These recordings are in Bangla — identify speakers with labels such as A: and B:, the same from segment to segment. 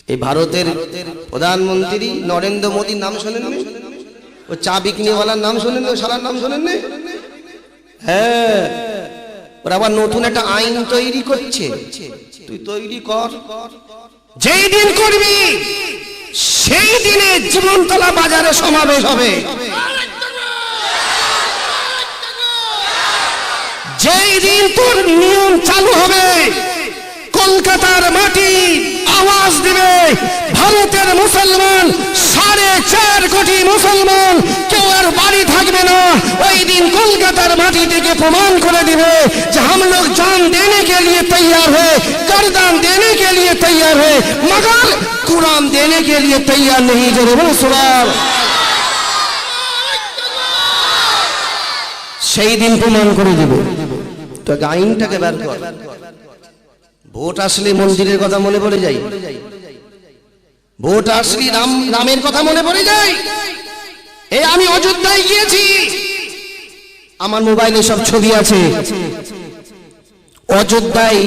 A: এই ভারতের প্রধানমন্ত্রী নরেন্দ্র মোদীর নাম শোনেননি? ও চা বিকনিওয়ালার নাম শোনেননি? ও শালার নাম শোনেননি? হ্যাঁ, ওরা আবার নতুন একটা আইন তৈরি করছে। তুই তৈরি কর, যেই দিন করবি সেই দিনে জীবনতলা বাজারে সমাবেশ হবে। যেই দিন তোর নিয়ম চালু হবে, কলকাতার মাটি আওয়াজ দিবে, ভারতের মুসলমান 4.5 কোটি মুসলমান কেউ আর বাড়ি থাকবে না। ওই দিন কলকাতার মাটি থেকে প্রমাণ করে দিবে যে हम लोग जान देने के लिए तैयार है, गर्दन देने के लिए तैयार है, मगर कुरान देने के लिए तैयार नहीं। जरूर सुभान। সেই দিন প্রমাণ করে দিবে। তো আইনটাকে বের কর। ভোট আসলে মন্দিরের কথা মনে পড়ে যায়, ভোট আসলে রামের কথা মনে পড়ে যায়। এই আমি অযোধ্যায় গিয়েছি, আমার মোবাইলে সব ছবি আছে। অযোধ্যায়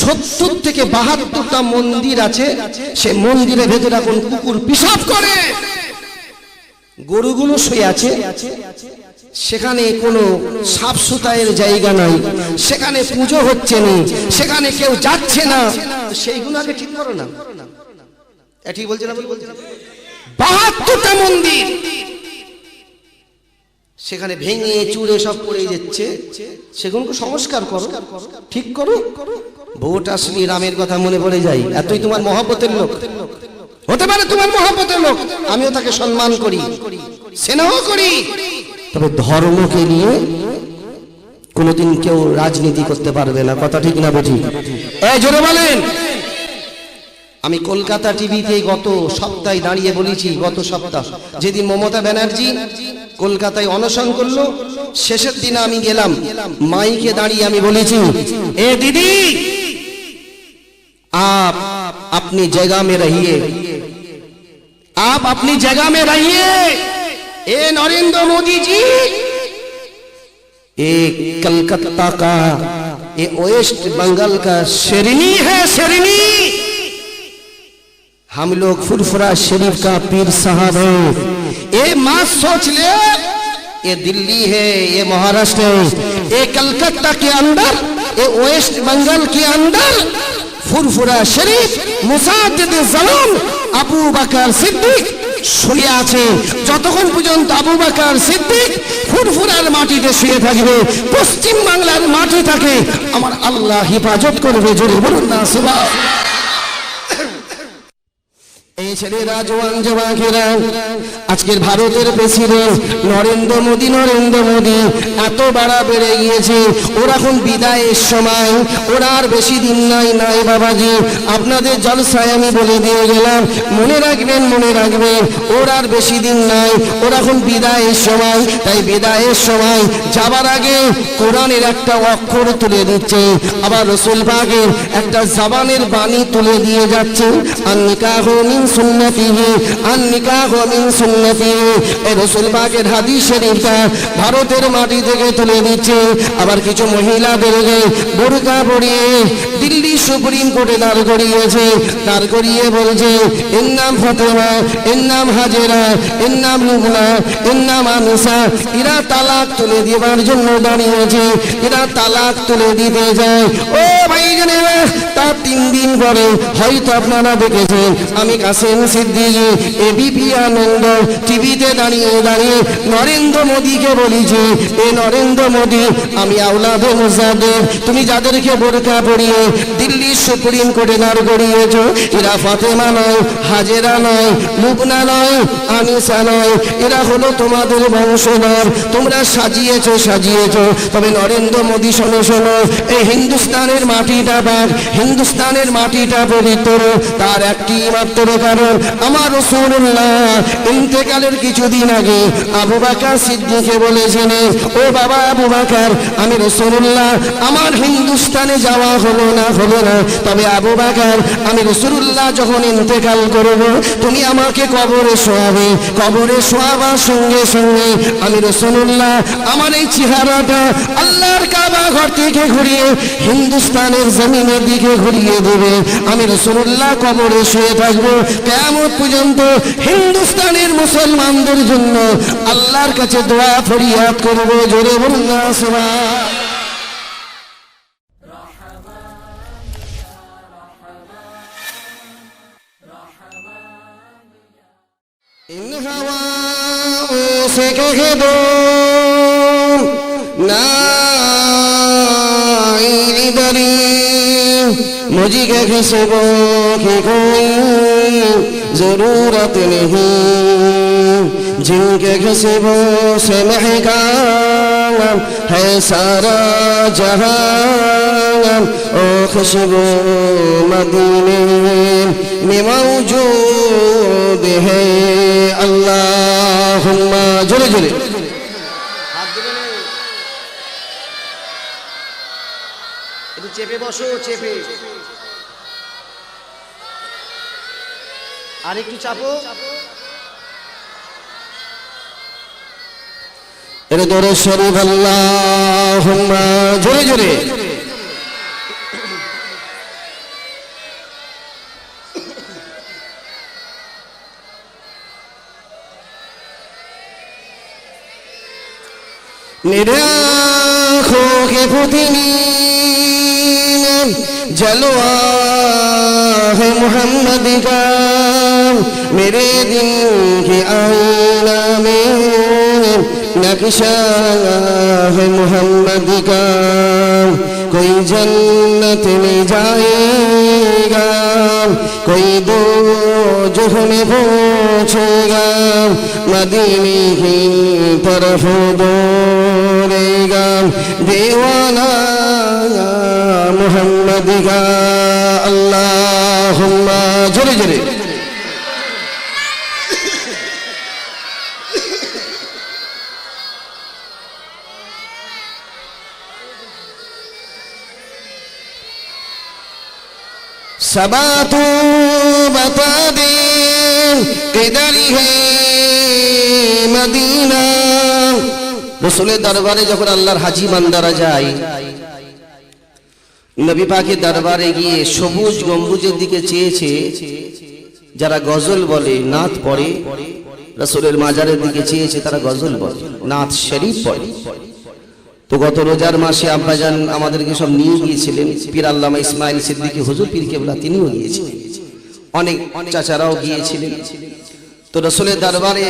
A: 70 থেকে 72টা মন্দির আছে। সে মন্দিরের ভেতরে এখন কুকুর পিশাব করে, গরুগুলো শুয়ে আছে। সেখানে কোনো সাফ সুতায়ের জায়গা নাই, সেখানে পুজো হচ্ছে না, সেখানে কেউ যাচ্ছে না। সেইগুলো আগে ঠিক করো না। ঠিক বলছে না? 72টা মন্দির সেখানে ভেঙে চুরে সব করে যাচ্ছে, সেগুলোকে সংস্কার করো, ঠিক করো। ভোট আসলে রামের কথা মনে পড়ে যায়। এতই তোমার মহব্বতের লোক হতে পারে, তোমার মহব্বতের লোক, আমিও তাকে সম্মান করি, স্নেহ করি। তবে ধর্মকে নিয়ে কোনোদিন কেউ রাজনীতি করতে পারবে না। কথা ঠিক না বেঠিক? এই জোরে বলেন। আমি কলকাতা টিভিতে গত সপ্তাহে দাঁড়িয়ে বলেছি, গত সপ্তাহ যেদিন মমতা ব্যানার্জি কলকাতায় অনশন করলো, শেষের দিনে আমি গেলাম, মাইকে দাঁড়িয়ে আমি বলেছি, এ দিদি आप अपनी जगह में रहिए, आप अपनी जगह में रहिए। ए नरेंद्र मोदी जी, ये कलकत्ता का, ये वेस्ट बंगाल का शेरनी है, शेरनी। हम लोग फुरफुरा शरीफ का पीर साहब है। ये माँ सोच ले, ये दिल्ली है, ये महाराष्ट्र है, ये कलकत्ता के अंदर, ये वेस्ट बंगाल के अंदर ফুরফুরা শরীফ মুসাদ্দিদ জামান আবু বকর সিদ্দিক শুয়ে আছে। যতক্ষণ পর্যন্ত আবু বকর সিদ্দিক ফুরফুরার মাটিতে শুয়ে থাকবে, পশ্চিম বাংলার মাটি থাকে, আমার আল্লাহ হেফাজত করবে। জোরে বলুন না সুবহানাল্লাহ। এই ছেলেরা জওয়ান জওয়ানেরা, আজকের ভারতের প্রেসিডেন্ট নরেন্দ্র মোদী এত বাড়া বেড়ে গিয়েছে। ওর এখন বিদায়ের সময়, ওরা আর বেশি দিন নাই বাবাজি। আপনাদের জলসায় আমি বলে দিয়ে গেলাম, মনে রাখবেন, মনে রাখবেন, ওর আর বেশি দিন নাই, ওর এখন বিদায়ের সময়। তাই বিদায়ের সময় যাবার আগে কোরআনের একটা অক্ষর তুলে দিচ্ছে, আবার রাসূল পাকের একটা জবানের বাণী তুলে দিয়ে যাচ্ছে। আন-নিকাহু মিন সুন্নতিহি, আন-নিকাহু মিন সুন্নতিহি। এই রাসূল পাকের হাদিস শরীফটা ভারতের মাটি থেকে তুলে দিচ্ছে। আবার কিছু মহিলাদেরকে বোরকা পরিয়ে দিল্লি সুপ্রিম কোর্টে দাঁড় করিয়েছে, দাঁড় করিয়ে বলছে, এর নাম ফাতেমা, এর নাম হাজেরা, এর নাম লুবনা, এর নাম আনিসা। এরা তালাক তুলে দেওয়ার জন্য দাঁড়িয়েছে, এরা তালাক তুলে দিতে যায়। ও ভাইজানেরা, তার 3 দিন পরে হয়তো আপনারা দেখেছেন, আমি কাসেম সিদ্দিকী এবিপি আনন্দ টিভিতে দাঁড়িয়ে নরেন্দ্র মোদীকে বলেছি, এ নরেন্দ্র মোদী, আমি আওলাদে মুজাদ্দেদ, তুমি যাদেরকে বোরকা পরিয়ে দিল্লি সুপ্রিম কোর্টে দাঁড় করিয়েছ, এরা ফাতেমা নয়, হাজেরা নয়, লুবনা নয়, আনিসা নয়, এরা হলো তোমাদের বংশধর। তোমরা সাজিয়েছ। তবে নরেন্দ্র মোদী শোনো, এই হিন্দুস্তানের মাটিটা পাক, হিন্দুস্তানের মাটিটা পবিত্র। তার একটি মাত্র কারণ, আমার রাসূলুল্লাহ ইন্তেকালের কিছুদিন আগে আবু বকর সিদ্দিককে বলেছিলেন, ও বাবা আবু বকর, আমি রাসূলুল্লাহ, আমার হিন্দুস্তানে যাওয়া হলো না, তবে আবু বকর, আমি রাসূলুল্লাহ যখন ইন্তেকাল করব, তুমি আমাকে কবরে শোয়াবে। কবরে শোয়াবার সঙ্গে সঙ্গে আমি রাসূলুল্লাহ আমার এই চেহারাটা আল্লাহর কাবা ঘর থেকে ঘুরিয়ে হিন্দুস্তানের জমিনের দিকে ঘুরিয়ে দেবে। আমি রাসূলুল্লাহ কবরে শুয়ে থাকবো কিয়ামত পর্যন্ত। হিন্দুস্তানের মুসলমানদের জন্য আল্লাহর কাছে দোয়া ফরিয়াদ করবো। জোরে বলুন না সুবহান। इन हवाओं से कह दो ना इधरी मुझे किसबों की कोई जरूरत नहीं, जिनके किसबों से महका है सारा जहां, ओ खुशबू मदीने में मौजूद है। अल्लाहुम्मा जोरे जोरे हाथ देবে না, একটু চেপে বসো, চেপে আর একটু চাপো। এর দরুদ শরীফ আল্লাহুম্মা জোরে জোরে। मेरे आँखों के पुतली जलवा है मोहम्मद का, मेरे दिल के आईना में नक्शा है मोहम्मद का। कोई जन्नत में जाएगा, कोई दोज़ख में पहुंचेगा, मदीने की तरफ दौड़ेगा दीवाना मोहम्मद का। अल्लाहुम्मा जोरे जोरे। सबा तू बता दे किधर है मदीना। रसूलेर दरबारे যখন আল্লাহর হাজী বান্দারা যায়, নবী পাকের দরবারে গিয়ে সবুজ গম্বুজের দিকে চেয়েছে। যারা গজল বলে, নাত পড়ে, রসুলের মাজারের দিকে চেয়েছে, তারা গজল বলে, নাত শরীফ পড়ে। তো গত রোজার মাসে আব্বাজান আমাদেরকে সব নিয়ে গিয়েছিলেন। পীর আল্লামা ইসমাইল সিদ্দিকী হুজুর পীর কেবলা তিনিও গিয়েছিলেন, অনেক চাচারাও গিয়েছিলেন। তো রসুলের দরবারে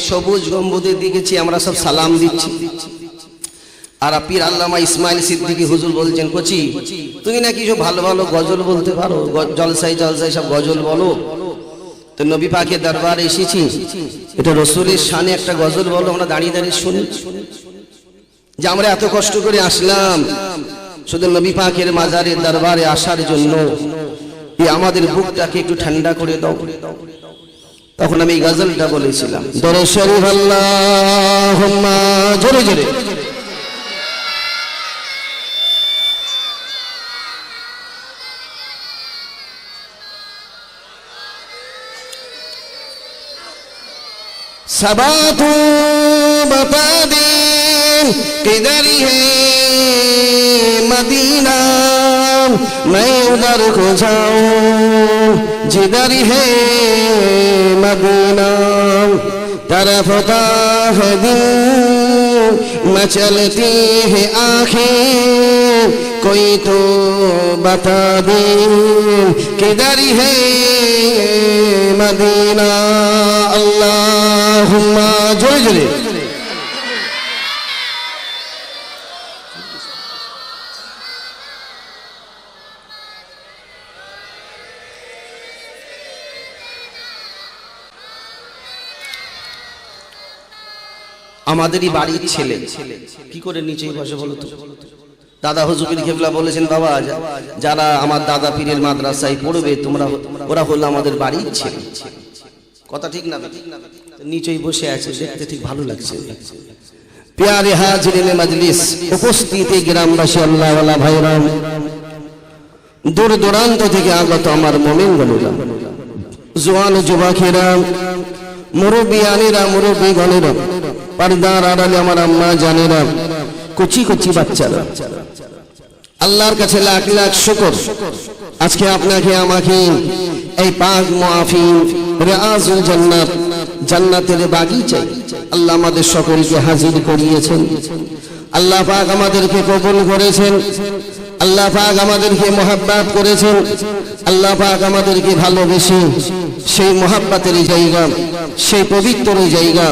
A: সবুজ গম্বুজের দিকে চেয়ে আমরা সব সালাম দিচ্ছি। আর পীর আল্লামা ইসমাইল সিদ্দিকী হুজুর বলছেন, কোচি তুমি নাকি সব ভালো ভালো গজল বলতে পারো, জলসায় জলসায় সব গজল বলো। তো নবী পাকের দরবারে এসেছি, এটা রসুলের শানে একটা গজল বলো, আমরা দাঁড়িয়ে দাঁড়িয়ে শুনি। যে আমরা এত কষ্ট করে আসলাম শুধু নবী পাকের মাজারের দরবারে আসার জন্য, এই আমাদের বুকটাকে একটু ঠান্ডা করে দাও। তখন আমি এই গজলটা বলেছিলাম, দরুদ শরীফ আল্লাহুম্মা জোরে জোরে। सबा तू बता दे किधर है मदीना, मैं उधर को जाऊं जिधर है मदीना। तरफता है दिल मचलती है आँखें, कोई तो बता दे किधर है मदीना। अल्लाहुम्मा जोरे जोरे। আমাদেরই বাড়ির ছেলে কি করে নিচেই বসে বলো তো। দাদা হুজুর পীর কেবলা বলেছেন, বাবা যারা আমার দাদা পীরের মাদ্রাসায় পড়বে তোমরা, ওরা হলো আমাদের বাড়ির ছেলে। কথা ঠিক না? নিচেই বসে আছে, দেখতে ঠিক ভালো লাগছে। প্যারে হাজিরিনে মজলিস, উপস্থিত গ্রামবাসী, আল্লাহওয়ালা ভাইরা, দূর দূরান্ত থেকে আগত আমার মুমিন গণেরা, জওয়ান যুবকেরা, মুরব্বিয়ানেরা, মুরব্বিগণেরা, পর্দার আড়ালে আমার আম্মা জানেরা, কুচি কুচি বাচ্চারা, আল্লাহর কাছে লাখ লাখ শুকর। আজকে আপনাকে আমাকে এই পাক মাহফিল রিয়াজুল জান্নাত জান্নাতের বাগিচায় আল্লাহ আমাদের সকলকে হাজির করিয়েছেন। আল্লাহ পাক আমাদেরকে কবুল করেছেন, আল্লাহ পাক আমাদেরকে মহব্বত করেছেন, আল্লাহ পাক আমাদেরকে ভালোবেসে সেই মহব্বতের জায়গা, সেই পবিত্র জায়গা,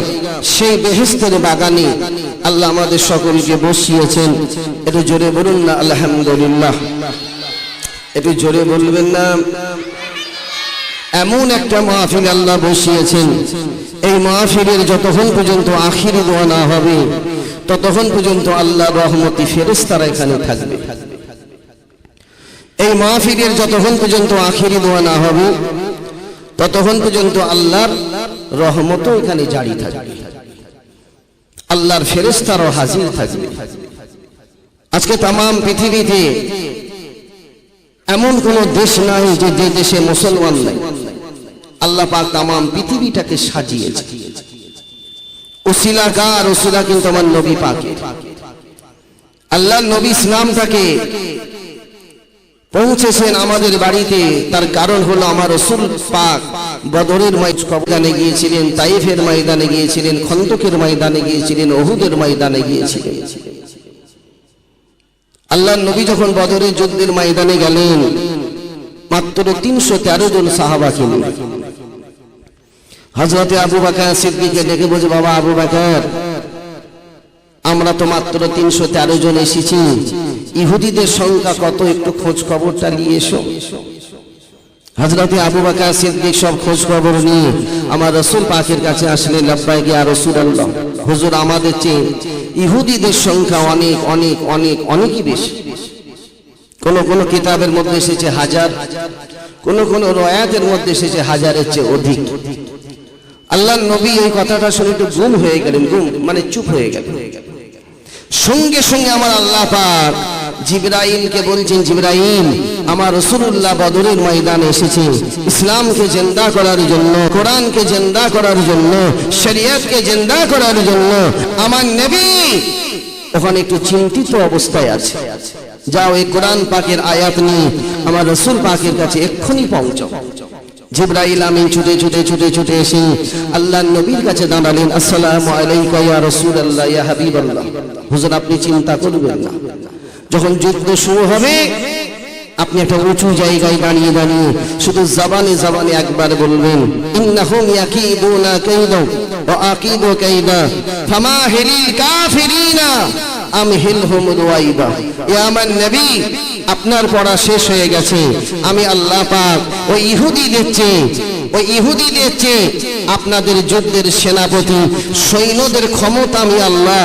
A: সেই বেহেশতের বাগানে আল্লাহ আমাদের সকলকে বসিয়েছেন। একটু জোরে বলুন না আলহামদুলিল্লাহ, একটু জোরে বলবেন না। এমন একটা মাহফিল আল্লাহ বসিয়েছেন, এই মাহফিলের যতক্ষণ পর্যন্ত আখিরি দোয়া না হবে ততক্ষণ পর্যন্ত আল্লাহর রহমতি ফেরেশতারা এখানে থাকবে। এই মাহফিলের যতক্ষণ পর্যন্ত আখিরি দোয়া না হবে ততক্ষণ পর্যন্ত আল্লাহর রহমতও এখানে জারি থাকবে, আল্লাহর ফেরেশতারাও হাজির থাকবে। আজকে তামাম পৃথিবীতে এমন কোন দেশ নাই যে দেশে মুসলমান নাই। আল্লাহ পাক তামাম পৃথিবীটাকে সাজিয়েছে। উসিলা কার? উসিলা কিন্তু আমার নবী পাকের। আল্লাহর নবী ইসলামটাকে পৌঁছেছেন আমাদের বাড়িতে, তার কারণ হলো আমার রাসূল পাক বদরের ময়দানে গিয়েছিলেন, তাইফের ময়দানে গিয়েছিলেন, খন্দকের ময়দানে গিয়েছিলেন, উহুদের ময়দানে গিয়েছিলেন। আল্লাহর নবী যখন বদরের যুদ্ধের ময়দানে গেলেন মাত্র 313 জন সাহাবাকে নিয়ে। হযরতে আবু বকর সিদ্দিককে ডেকে বলছে, বাবা আবু বকর, আমরা তো মাত্র 313 জন এসেছি, ইহুদিদের সংখ্যা কত একটু খোঁজ খবরটা নিয়ে এসো। হযরতে আবু বকর সিদ্দিক সব খোঁজ খবর নিয়ে আমার রাসূল পাকের কাছে আসলেন। লাব্বাইক ইয়া রাসূলুল্লাহ, হুজুর আমাদের চেয়ে ইহুদিদের সংখ্যা অনেক অনেক অনেক অনেকই বেশি। কোন কোন কিতাবের মধ্যে এসেছে 1000, কোন কোন রওয়ায়াতের মধ্যে এসেছে 1000-এর চেয়ে অধিক। আল্লাহর নবী এই কথাটা শুনে একটু গুম হয়ে গেলেন, গুম মানে চুপ হয়ে গেলেন। সঙ্গে সঙ্গে আমার আল্লাহ পাক জিবরাইলকে বলছেন, জিবরাইল, আমার রাসূলুল্লাহ বদরের ময়দানে এসেছে ইসলামকে জিন্দা করার জন্য, কোরআনকে জিন্দা করার জন্য, শরীয়তকে জিন্দা করার জন্য। আমার নবী ওখানে একটু চিন্তিত অবস্থায় আছে, যাও এই কোরআন পাকের আয়াত নিয়ে আমার রাসূল পাকের কাছে এক্ষুনি পৌঁছাও। জিবরাইল আমিন ছুটে ছুটে ছুটে ছুটে এসে আল্লাহর নবীর কাছে দাঁড়ালেন। আসসালামু আলাইকা ইয়া রাসূলুল্লাহ, ইয়া হাবিবাল্লাহ। হুজুর আপনি চিন্তা করবেন না, যখন যুদ্ধ শুরু হবে আপনি একটা উঁচু জায়গায় দাঁড়িয়ে দাঁড়িয়ে শুধু জবানে জবানে একবার বলবেন, ইন্নাহুম ইয়াকিদুনা কাইদা ওয়া আকিদু কাইদা ফামাহিলিল কাফিরিনা আমহিলহুম রুয়াইদা। ইয়া আমার নবী, আপনার পড়া শেষ হয়ে গেছে। আমি আল্লাহ পাক ওই ইহুদিদের চেয়ে আপনাদের যুদ্ধের সেনাপতি সৈন্যদের ক্ষমতা আমি আল্লাহ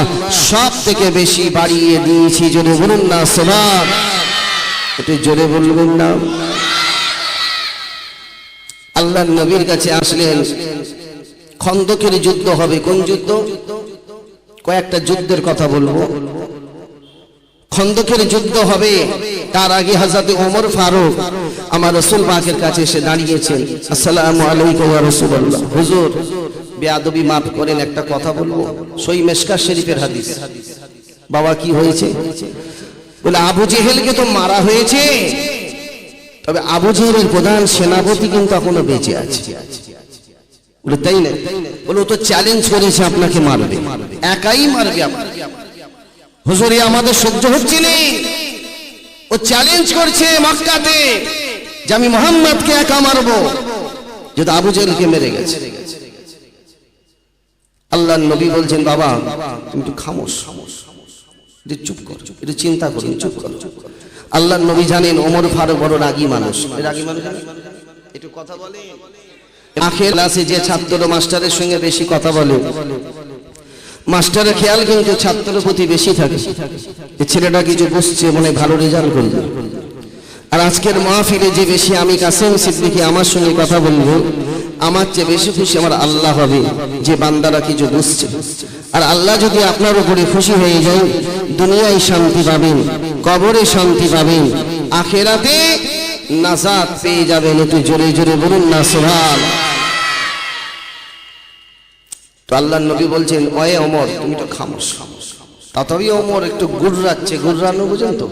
A: সব থেকে বেশি বাড়িয়ে দিয়েছি। জোরে বলুন না সুবহান, একটু জোরে বলবেন না। আল্লাহর নবীর কাছে আসলেন। খন্দকের যুদ্ধ হবে। কোন যুদ্ধ? কয়েকটা যুদ্ধের কথা বলবো। খন্দকের যুদ্ধ হবে, তার আগে হযরত ওমর ফারুক আমার রাসূল পাকের কাছে এসে দাঁড়িয়েছেন। আসসালামু আলাইকুম ইয়া রাসূলুল্লাহ। হুজুর বেয়াদবি মাফ করেন, একটা কথা বলবো। সহিহ মিশকাত শরীফের হাদিস। বাবা কি হয়েছে? বলে আবু জেহেলকে তো মারা হয়েছে, তবে আবু জেহেলের প্রধান সেনাপতি কিন্তু এখনো বেঁচে আছে। বলে তাই না? বলে ও তো চ্যালেঞ্জ করেছে আপনাকে মারবে, একাই মারবে আপনাকে। হুজুর আমাদের সহ্য হচ্ছে না, ও চ্যালেঞ্জ করছে মক্কাতে যে আমি মুহাম্মদকে একা মারবো, যেটা আবু জেহেলকে মেরে গেছে। আল্লাহর নবী বলছেন, বাবা তুমি একটু খামোশ, চুপ করো, একটু চিন্তা করুন, চুপ করো। আল্লাহর নবী জানেন ওমর ফারুক বড় রাগী মানুষ। রাগী মানুষ একটু কথা বলে। আখের ক্লাসে যে ছাত্র মাস্টারের সঙ্গে বেশি কথা বলে, মাস্টারের খেয়াল কিন্তু ছাত্রের প্রতি বেশি থাকে। এই ছেলেটা কিছু বুঝছে, মনে ভালো রেজাল্ট করবে। আর আজকের মাহফিলে যে বেশি আমি কাসেম সিদ্দিকী আমার সঙ্গে কথা বলবো, আমার চেয়ে বেশি খুশি আমার আল্লাহ হবে যে বান্দারা কিছু বুঝছে। আর আল্লাহ যদি আপনার উপরে খুশি হয়ে যায়, দুনিয়ায় শান্তি পাবেন, কবরে শান্তি পাবেন, আখিরাতে নাজাত পেয়ে যাবেন। একটু জোরে জোরে বলুন না সুবহান। তো আল্লাহর নবী বলছেন, ওয়ে ওমর তুমি তো খামোশ। তথাপি ওমর একটু গুররাচ্ছে, গুররানো বুঝেন তো,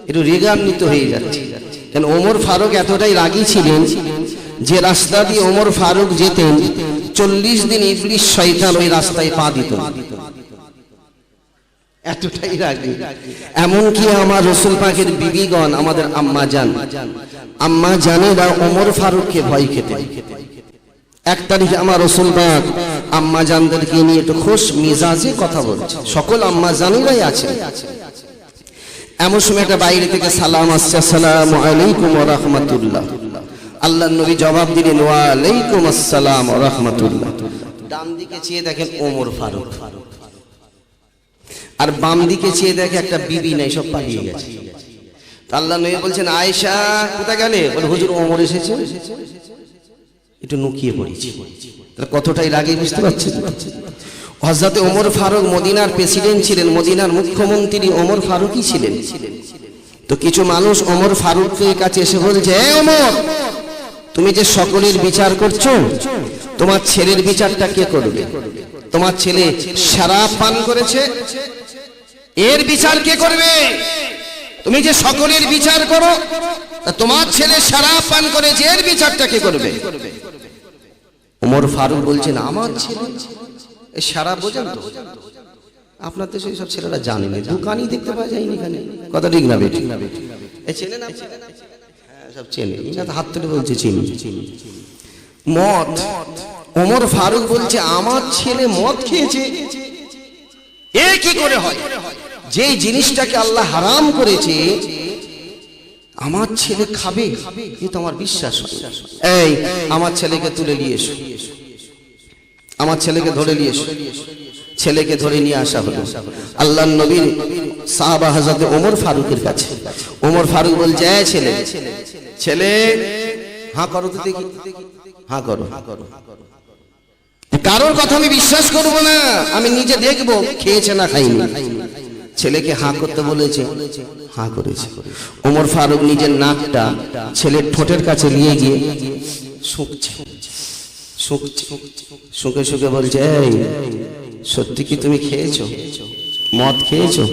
A: একটু রেগান্বিত হয়ে যাচ্ছে। কেন ওমর ফারুক এতটাই রাগী ছিলেন যে রাস্তা দিয়ে ওমর ফারুক যেতেন 40 দিন ইবলিস শয়তান ওই রাস্তায় পা দিত না, এতটাই রাগী। এমনকি আমার রাসূল পাকের বিবিগণ, আমাদের আম্মা জানেরা ওমর ফারুককে ভয় খেতেন। এক তারিখে আমার রাসূল পাক আম্মা জানদেরকে নিয়ে একটু খোশ মিজাজে কথা বলছে, সকল আম্মা জানেরাই আছে। এমন সময় একটা বাইরে থেকে সালাম আসছে, আসসালামু আলাইকুম ওয়া রাহমাতুল্লাহ। আল্লাহর নবী জবাব দিলেন ওয়া আলাইকুম আসসালাম ওয়া রাহমাতুল্লাহ। ডান দিকে চেয়ে দেখেন ওমর ফারুক, আর বাম দিকে চেয়ে দেখে একটা বিবি নাই, সব পালিয়ে গেছে। আল্লাহর নবী বলছেন আয়েশা কোথায় গেলে? বলে হুজুর ওমর এসেছে, একটু লুকিয়ে পড়েছি। তাহলে কতটাই রাগে বুঝতে পারছেন। হযরত ওমর ফারুক মদিনার প্রেসিডেন্ট ছিলেন, মদিনার মুখ্যমন্ত্রী ওমর ফারুকই ছিলেন। তো কিছু মানুষ ওমর ফারুকের কাছে এসে বলছে, হে ওমর, তুমি যে সকলের বিচার করছো, তোমার ছেলের বিচারটা কে করবে? তোমার ছেলে শরাব পান করেছে, এর বিচার কে করবে? তুমি যে সকলের বিচার করো, তোমার ছেলে শরাব পান করেছে, এর বিচারটা কে করবে? ওমর ফারুক বলছেন আমার ছেলে শরাব বোঝেন তো? আপনার দেশে সব ছেলেরা জানে না, দোকানই দেখতে পাওয়া যায়নি এখানে, কথা ঠিক না বেঠিক? এই চেনে না? হ্যাঁ সব চেনে, হাত তুলে বলছে চিনি। মদ, ওমর ফারুক বলছে আমার ছেলে মদ খেয়েছে, এ কি করে হয়? যে জিনিসটাকে আল্লাহ হারাম করেছে আমার ছেলে খাবে, এ তো আমার বিশ্বাস হয়। এই আমার ছেলেকে তুলে নিয়ে এসো, আমার ছেলেকে ধরে নিয়ে এসো। ছেলেকে ধরে নিয়ে আসা হলো আল্লাহর নবীর সাহাবা হযরত ওমর ফারুকের কাছে। ওমর ফারুক বলছে এই ছেলে, ছেলে হ্যাঁ করো তো দেখি, হ্যাঁ করো। কারোর কথা আমি বিশ্বাস করব না, আমি নিজে দেখবো খেয়েছে না খাইনি। ছেলেকে হাঁ করতে বলেছে, হাঁ করেছে। ওমর ফারুক নিজের নাকটা ছেলের ঠোঁটের কাছে নিয়ে গিয়ে শুকছে, শুকে শুকে বলছে এই সত্যি কি তুমি খেয়েছো, মদ খেয়েছো?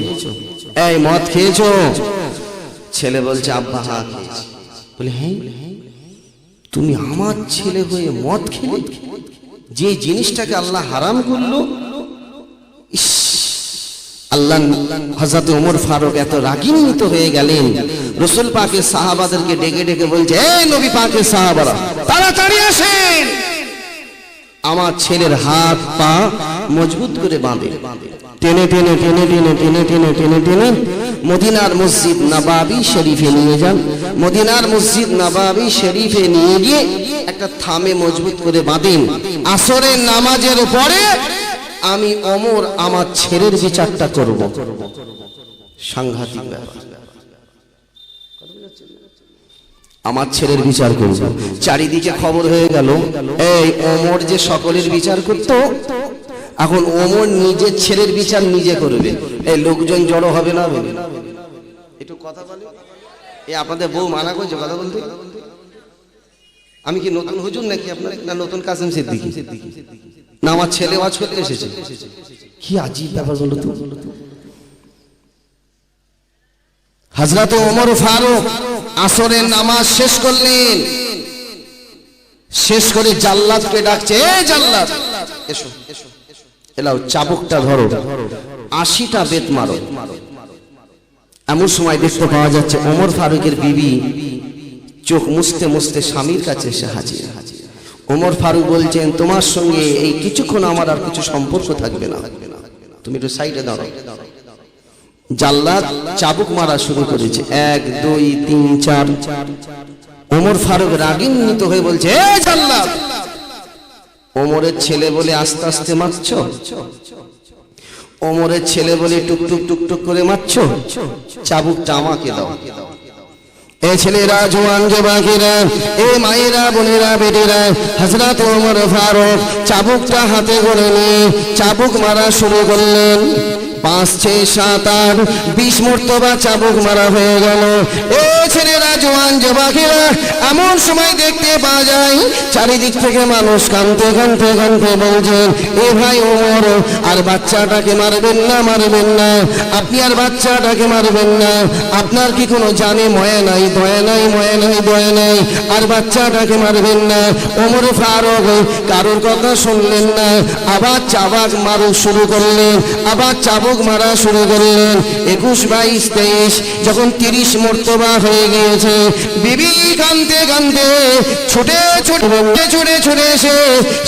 A: এই মদ খেয়েছো? ছেলে বলছে আব্বা হ্যাঁ খেয়েছি। বলে হ্যাঁ, তুমি আমার ছেলে হয়ে মদ খেলে? যে জিনিসটাকে আল্লাহ হারাম করলো। আল্লাহ হযরত ওমর ফারুক এত রাগান্বিত হয়ে গেলেন, রাসূল পাকের সাহাবাদেরকে ডেকে ডেকে বলছে এই নবী পাকের সাহাবারা তাড়াতাড়ি আসেন, আমার ছেলের হাত পা মজবুত করে বাঁধে। টেনে টেনে টেনে টেনে টেনে টেনে টেনে টেনে মদিনার মসজিদ নবাবী শরীফে নিয়ে যান। মদিনার মসজিদ নবাবী শরীফে নিয়ে গিয়ে একটা থামে মজবুত করে বাঁধেন। আসরের নামাজের পরে আমি ওমর আমার ছেলের বিচারটা করব। সাংঘাতিক ব্যাপার, আমার ছেলের বিচার করব। চারিদিকে খবর হয়ে গেল এই ওমর যে সকলের বিচার করত, এখন ওমর নিজের ছেলের বিচার নিজে করবে। এই লোকজন জড়ো হবে না? একটু কথা বলে, এই আপনাদের বউ মানা করছে কথা বলতে? আমি কি নতুন হুজুর নাকি আপনার, না নতুন কাসেম সিদ্দিকী, না আমার ছেলে ওয়াজ করতে এসেছে? কি আজীব ব্যাপার বলো তো। হযরত ওমর ফারুক আসরের নামাজ শেষ করলেন, শেষ করে জাল্লাদকে ডাকছে, এই জাল্লাদ এসো, এলাও চাবুকটা ধরো, 80টা বেত মারো। এমন সময় দেখতে পাওয়া যাচ্ছে ওমর ফারুকের বিবি চোখ মুছতে মুছতে স্বামীর কাছে এসে হাজির। ওমর ফারুক বলছেন তোমার সঙ্গে এই কিছুক্ষণ আমার আর কিছু সম্পর্ক থাকবে না, তুমি একটু সাইডে দাঁড়াও। জাল্লাদ চাবুক মারা শুরু করেছে, 1 2 3 4। ওমর ফারুক রাগান্বিত হয়ে বলছে এই জাল্লাদ, ওমরের ছেলে বলে আস্তে আস্তে মারছো, ওমরের ছেলে বলে টুকটুক টুকটুক করে মারছো, চাবুকটা আমাকে দাও। এ ছেলেরা, জওয়ান যুবকেরা, এ মায়েরা, বোনেরা, বেটিরা, হযরত ওমর ফারুক চাবুকটা হাতে করে নিয়ে চাবুক মারা শুরু করলেন। 5, 6, 7, 8, 20 মর্তবা চাবুক মারা হয়ে গেল। এ ছেলেরা, জওয়ান যুবকেরা, এমন সময় দেখতে পাওয়া যায় চারিদিক থেকে মানুষ কাঁদতে কাঁদতে কাঁদতে বলছেন, এ ভাই ওমর, আর বাচ্চাটাকে মারবেন না, মারবেন না, আপনি আর বাচ্চাটাকে মারবেন না, আপনার কি কোনো জানে ময়া নাই, দয়া নাই, ময়া নাই, দয়া নাই, আর বাচ্চাটাকে মারবেন না। ওমর ফারুক কারোর কথা শুনলেন না, আবার চাবুক মারা শুরু করলেন, আবার চাবুক মারা শুরু করলেন। 21, 22, 23, যখন 30 মর্তবা হয়ে গিয়েছে, বিবি কাঁদতে কাঁদতে ছুটে ছুটে ছুটে ছুটে এসে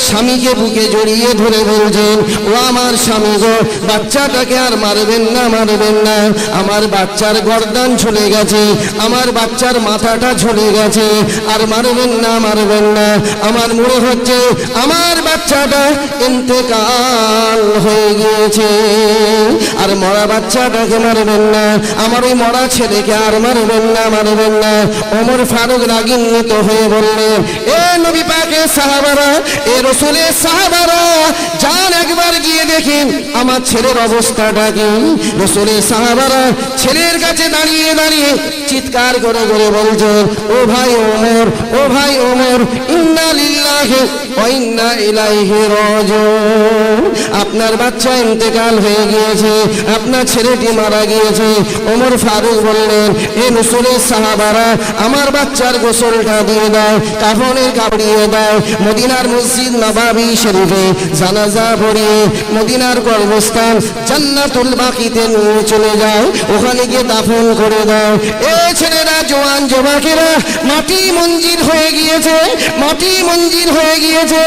A: স্বামীকে বুকে জড়িয়ে ধরে বলছেন, ও আমার স্বামী গো, বাচ্চাটাকে আর মারবেন না, মারবেন না, আমার বাচ্চার গর্দান ঝুলে গেছে, আমার বাচ্চার মাথাটা ঝুলে গেছে, আর মারবেন না, মারবেন না, আমার মনে হচ্ছে আমার বাচ্চাটা ইন্তেকাল হয়ে গিয়েছে, আর মরা বাচ্চাটাকে মারবেন না, আমার ওই মরা ছেলেকে আর মারবেন না, মারবেন না। ওমর ফারুক রাগান্বিত হয়ে বললেন, এ নবী পাকের সাহাবারা, এ রাসূলের সাহাবারা, যান একবার গিয়ে দেখেন আমার ছেলের অবস্থাটা কি। রাসূলের সাহাবারা ছেলের কাছে দাঁড়িয়ে দাঁড়িয়ে চিৎকার করে করে বলছেন, ও ভাই ওমর, ও ভাই ওমর, ইন্না লিল্লাহি ওয়া ইন্না ইলাইহি রাজিউন, আপনার বাচ্চা ইন্তেকাল হয়ে গিয়েছে, আপনার ছেলেটি মারা গিয়েছে। ওমর ফারুক বললেন, এ রাসূলের সাহাবারা, আমার বাচ্চার গোসলটা দিয়ে দাও, কাফনের কাপড়িয়ে দাও, মদিনার মসজিদ নববী শরীফে জানাজা পড়িয়ে মদিনার কবরস্থান জান্নাতুল বাকিতে নিয়ে চলে যাও, ওখানে গিয়ে দাফন করে দাও। এ ছেলেরা, জওয়ান যুবকেরা, মাটি মঞ্জিল হয়ে গিয়েছে, মাটি মঞ্জিল হয়ে গিয়েছে।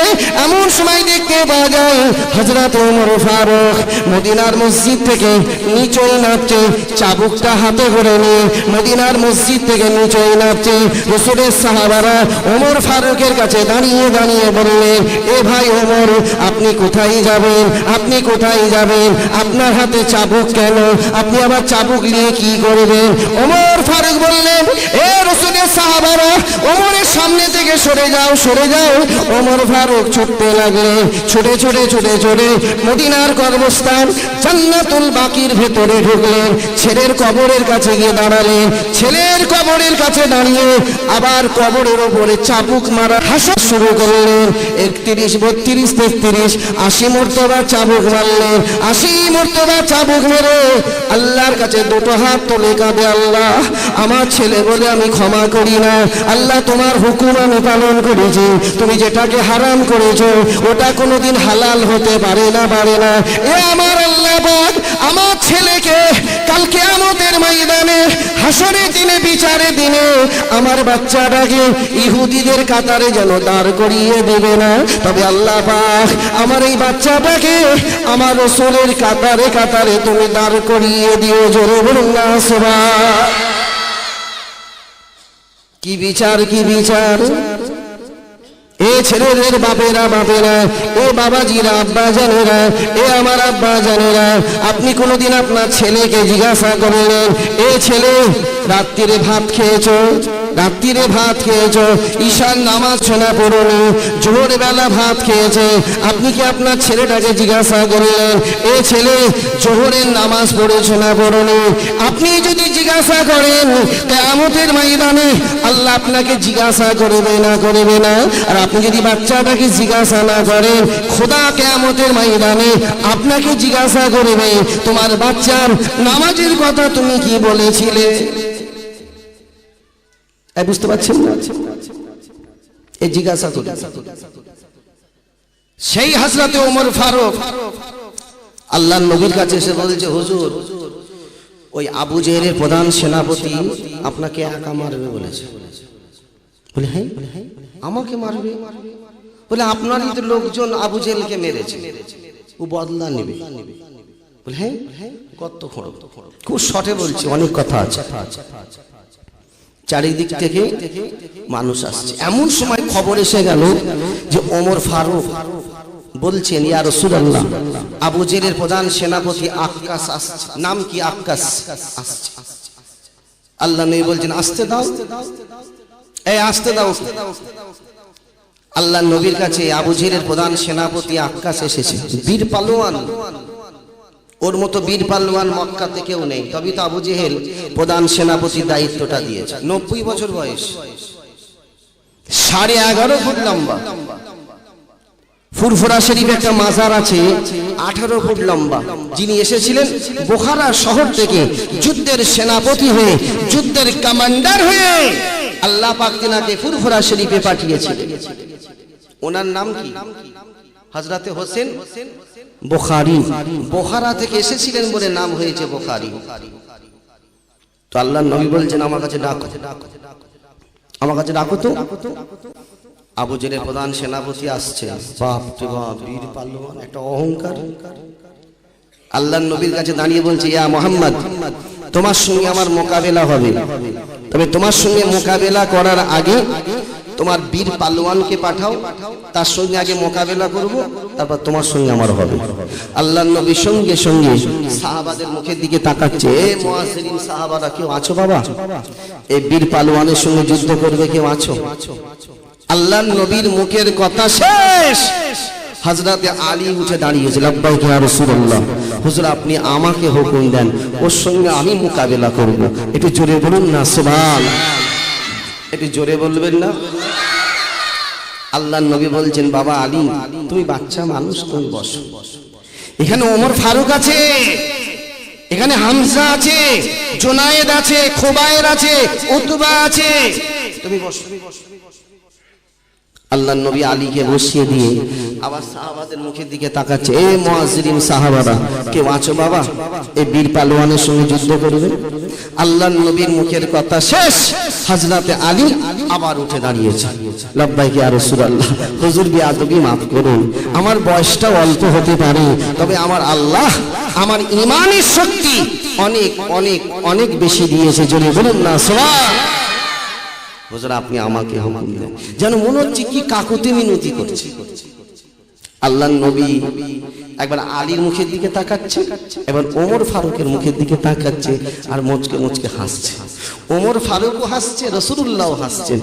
A: এমন সময় দেখতে পাওয়া যায় হযরত ওমর ফারুক মদিনার মসজিদ থেকে নিচে নামছে, চাবুকটা হাতে করে নিয়ে মদিনার মসজিদ থেকে নিচে নামছে। রাসূলের সাহাবারা ওমর ফারুকের কাছে দাঁড়িয়ে দাঁড়িয়ে বললেন, এ ভাই ওমর, আপনি কোথায় যাবেন, আপনি কোথায় যাবেন, আপনার হাতে চাবুক কেন, আপনি আবার চাবুক নিয়ে কি করবেন? ওমর ফারুক বললেন, এ রাসূলের সাহাবারা, ওমরের সামনে থেকে সরে যাও, সরে যাও। ওমর ফারুক ছুটতে লাগলেন, ছুটে ছুটে ছুটে ছুটে মদিনার কবরস্থান জান্নাতুল বাকির ভেতরে ঢুকলেন, ছেলের কবরের কাছে গিয়ে দাঁড়ালেন, ছেলের কবরের কাছে দাঁড়িয়ে আবার কবরের ওপরে চাবুক মারা হাসা শুরু করলেন। 31, 32, 33, 80 মর্তবা চাবুক মারলেন। 80 মর্তবা চাবুক মেরে আল্লাহর কাছে দুটো হাত তুলে কাঁদে, আল্লাহ, আমার ছেলে বলে আমি ক্ষমা করি না, আল্লাহ তোমার হুকুম আমি পালন করেছি, তুমি যেটাকে হারাম করেছো ওটা কোনোদিন হালাল হতে পারে না, পারে না। এ আমার আল্লাহ পাক, আমার ছেলেকে কাল কিয়ামতের ময়দানে হাসরের দিনে, বিচারের দিনে আমার বাচ্চাটাকে ইহুদিদের কাতারে যেন দাঁড় করিয়ে দেবে না, তবে আল্লাহ পাক আমার এই বাচ্চাটাকে আমার রাসূলের কাতারে কাতারে তুমি দাঁড় করিয়ে দিও। জোরে বলুন না সুবহান। কি বিচার, কি বিচার! এ ছেলেদের বাপেরা, বাপেরা, এ বাবাজিরা, আব্বা জানেরা, এ আমার আব্বা জানেরা, আপনি কোনোদিন আপনার ছেলেকে জিজ্ঞাসা করলেন, এ ছেলে, রাত্রিরে ভাত খেয়েছো, রাত্রিরে ভাত খেয়েছো, ঈশার নামাজ শোনা পড়ুনি, জোহর বেলা ভাত খেয়েছে, আপনি কি আপনার ছেলেটাকে জিজ্ঞাসা করলেন, এ ছেলে, জোহরের নামাজ পড়েছো না পড়ুনি? আপনি যদি জিজ্ঞাসা করেন, কিয়ামতের ময়দানে আল্লাহ আপনাকে জিজ্ঞাসা করবে না, করবে না। আর আপনি যদি বাচ্চাটাকে জিজ্ঞাসা না করেন, খোদা কিয়ামতের ময়দানে আপনাকে জিজ্ঞাসা করবে, তোমার বাচ্চার নামাজের কথা তুমি কি বলেছিলে? বুঝতে পারছেন না? এই জিজ্ঞাসা করে সেই হযরতে ওমর ফারুক আল্লাহর নবীর কাছে এসে বলছে, হুজুর, ওই আবু জেহেলের প্রধান সেনাপতি আপনাকে একা মারবে বলেছে। বলে, হ্যাঁ, আমাকে মারবে? বলে, আপনারই তো লোকজন আবু জেহেলকে মেরেছে, ও বদলা নেবে। বলে, হ্যাঁ, কত খড়, খুব শর্টে বলছি, অনেক কথা আছে। চারিদিক থেকে মানুষ আসছে। এমন সময় খবর এসে গেল যে ওমর ফারুক বলছেন, ইয়া রাসূলুল্লাহ, আবু জেহেলের প্রধান সেনাপতি আক্কাস আসছে। নাম কি? আক্কাস আসছে। আল্লাহ নবী বলছেন, আসতে দাও, এই আসতে দাও। আল্লাহ নবীর কাছে আবু জেহেলের প্রধান সেনাপতি আক্কাস এসেছে, বীর পালোয়ান। ওর মতো বীর পালোয়ান মক্কাতে কেউ নেই, তবে তো আবু জেহেল প্রধান সেনাপতির দায়িত্বটা দিয়েছে। 90 বছর বয়স, 11.5 ফুট লম্বা। ফুরফুরা শরীফে একটা মাজার আছে 18 ফুট লম্বা। যিনি এসেছিলেন বোখারা শহর থেকে যুদ্ধের সেনাপতি হয়ে, যুদ্ধের কমান্ডার হয়ে আল্লাহ পাক তিনাকে ফুরফুরা শরীফে পাঠিয়েছিলেন। ওনার নাম কি? হযরতে হোসেন বুখারী। বোখারা থেকে এসেছিলেন বলে নাম হয়েছে বুখারী। তো আল্লাহর নবী বলছেন আমার কাছে ডাকো, আমার কাছে ডাকো তো। আবু জেহেলের প্রধান সেনাপতি আসছে, বাপ রে বাপ, বীর পালোয়ান, একটা অহংকার। আল্লাহর নবীর কাছে দাঁড়িয়ে বলছে, ইয়া মুহাম্মদ, তোমার সঙ্গে আমার মোকাবেলা হবে, তবে তোমার সঙ্গে মোকাবেলা করার আগে তোমার বীর পালোয়ানকে পাঠাও, তার সঙ্গে আগে মোকাবেলা করব, তারপর তোমার সঙ্গে আমার হবে। আল্লাহর নবী সঙ্গে সঙ্গে সাহাবাদের মুখের দিকে তাকাচ্ছে, এ মুহাজিরিন সাহাবারা, কেউ আছো বাবা? এই বীর পালোয়ানের সঙ্গে যুদ্ধ করবে কেউ আছো? আল্লাহর নবীর মুখের কথা শেষ, হযরতে আলী উঠে দাঁড়িয়েছে, লাব্বাইক ইয়া রাসূলুল্লাহ, হুজুর আপনি আমাকে হুকুম দেন, ওর সঙ্গে আমি মোকাবেলা করব। একটু জোরে বলুন না সুবহানাল্লাহ, একটু জোরে বলবেন না? আল্লাহর নবী বলছেন, বাবা আলী, তুমি বাচ্চা মানুষ, তুমি বসো। এখানে ওমর ফারুক আছে, এখানে হামজা আছে, জুনায়েদ আছে, খুবাইর আছে, উতবা আছে, তুমি বসো। আল্লাহর নবী আলীকে বসিয়ে দিয়ে আবার সাহাবাদের মুখের দিকে তাকাচ্ছে, এ মুহাজিরিন সাহাবারা, কেউ আছো বাবা এই বীর পালোয়ানের সঙ্গে যুদ্ধ করবে? আল্লাহর নবীর মুখের কথা শেষ, হযরতে আলী আবার উঠে দাঁড়িয়েছে, লাব্বাইক ইয়া রাসূলুল্লাহ, হুজুর বিআদবি মাফ করুন, আমার বয়সটা অল্প হতে পারে, তবে আমার আল্লাহ আমার ঈমানের শক্তি অনেক অনেক অনেক বেশি দিয়েছে। জোরে বলুন না সুবহানাল্লাহ। হুজুর আপনি আমাকে হুকুম দেন। যেন মনে হচ্ছে কি কাকুতি মিনতি করছে। আল্লাহর নবী একবার আলীর মুখের দিকে তাকাচ্ছে, এবার ওমর ফারুকের মুখের দিকে তাকাচ্ছে, আর মুচকে মুচকে হাসছে। ওমর ফারুকও হাসছে, রাসূলুল্লাহও হাসছেন,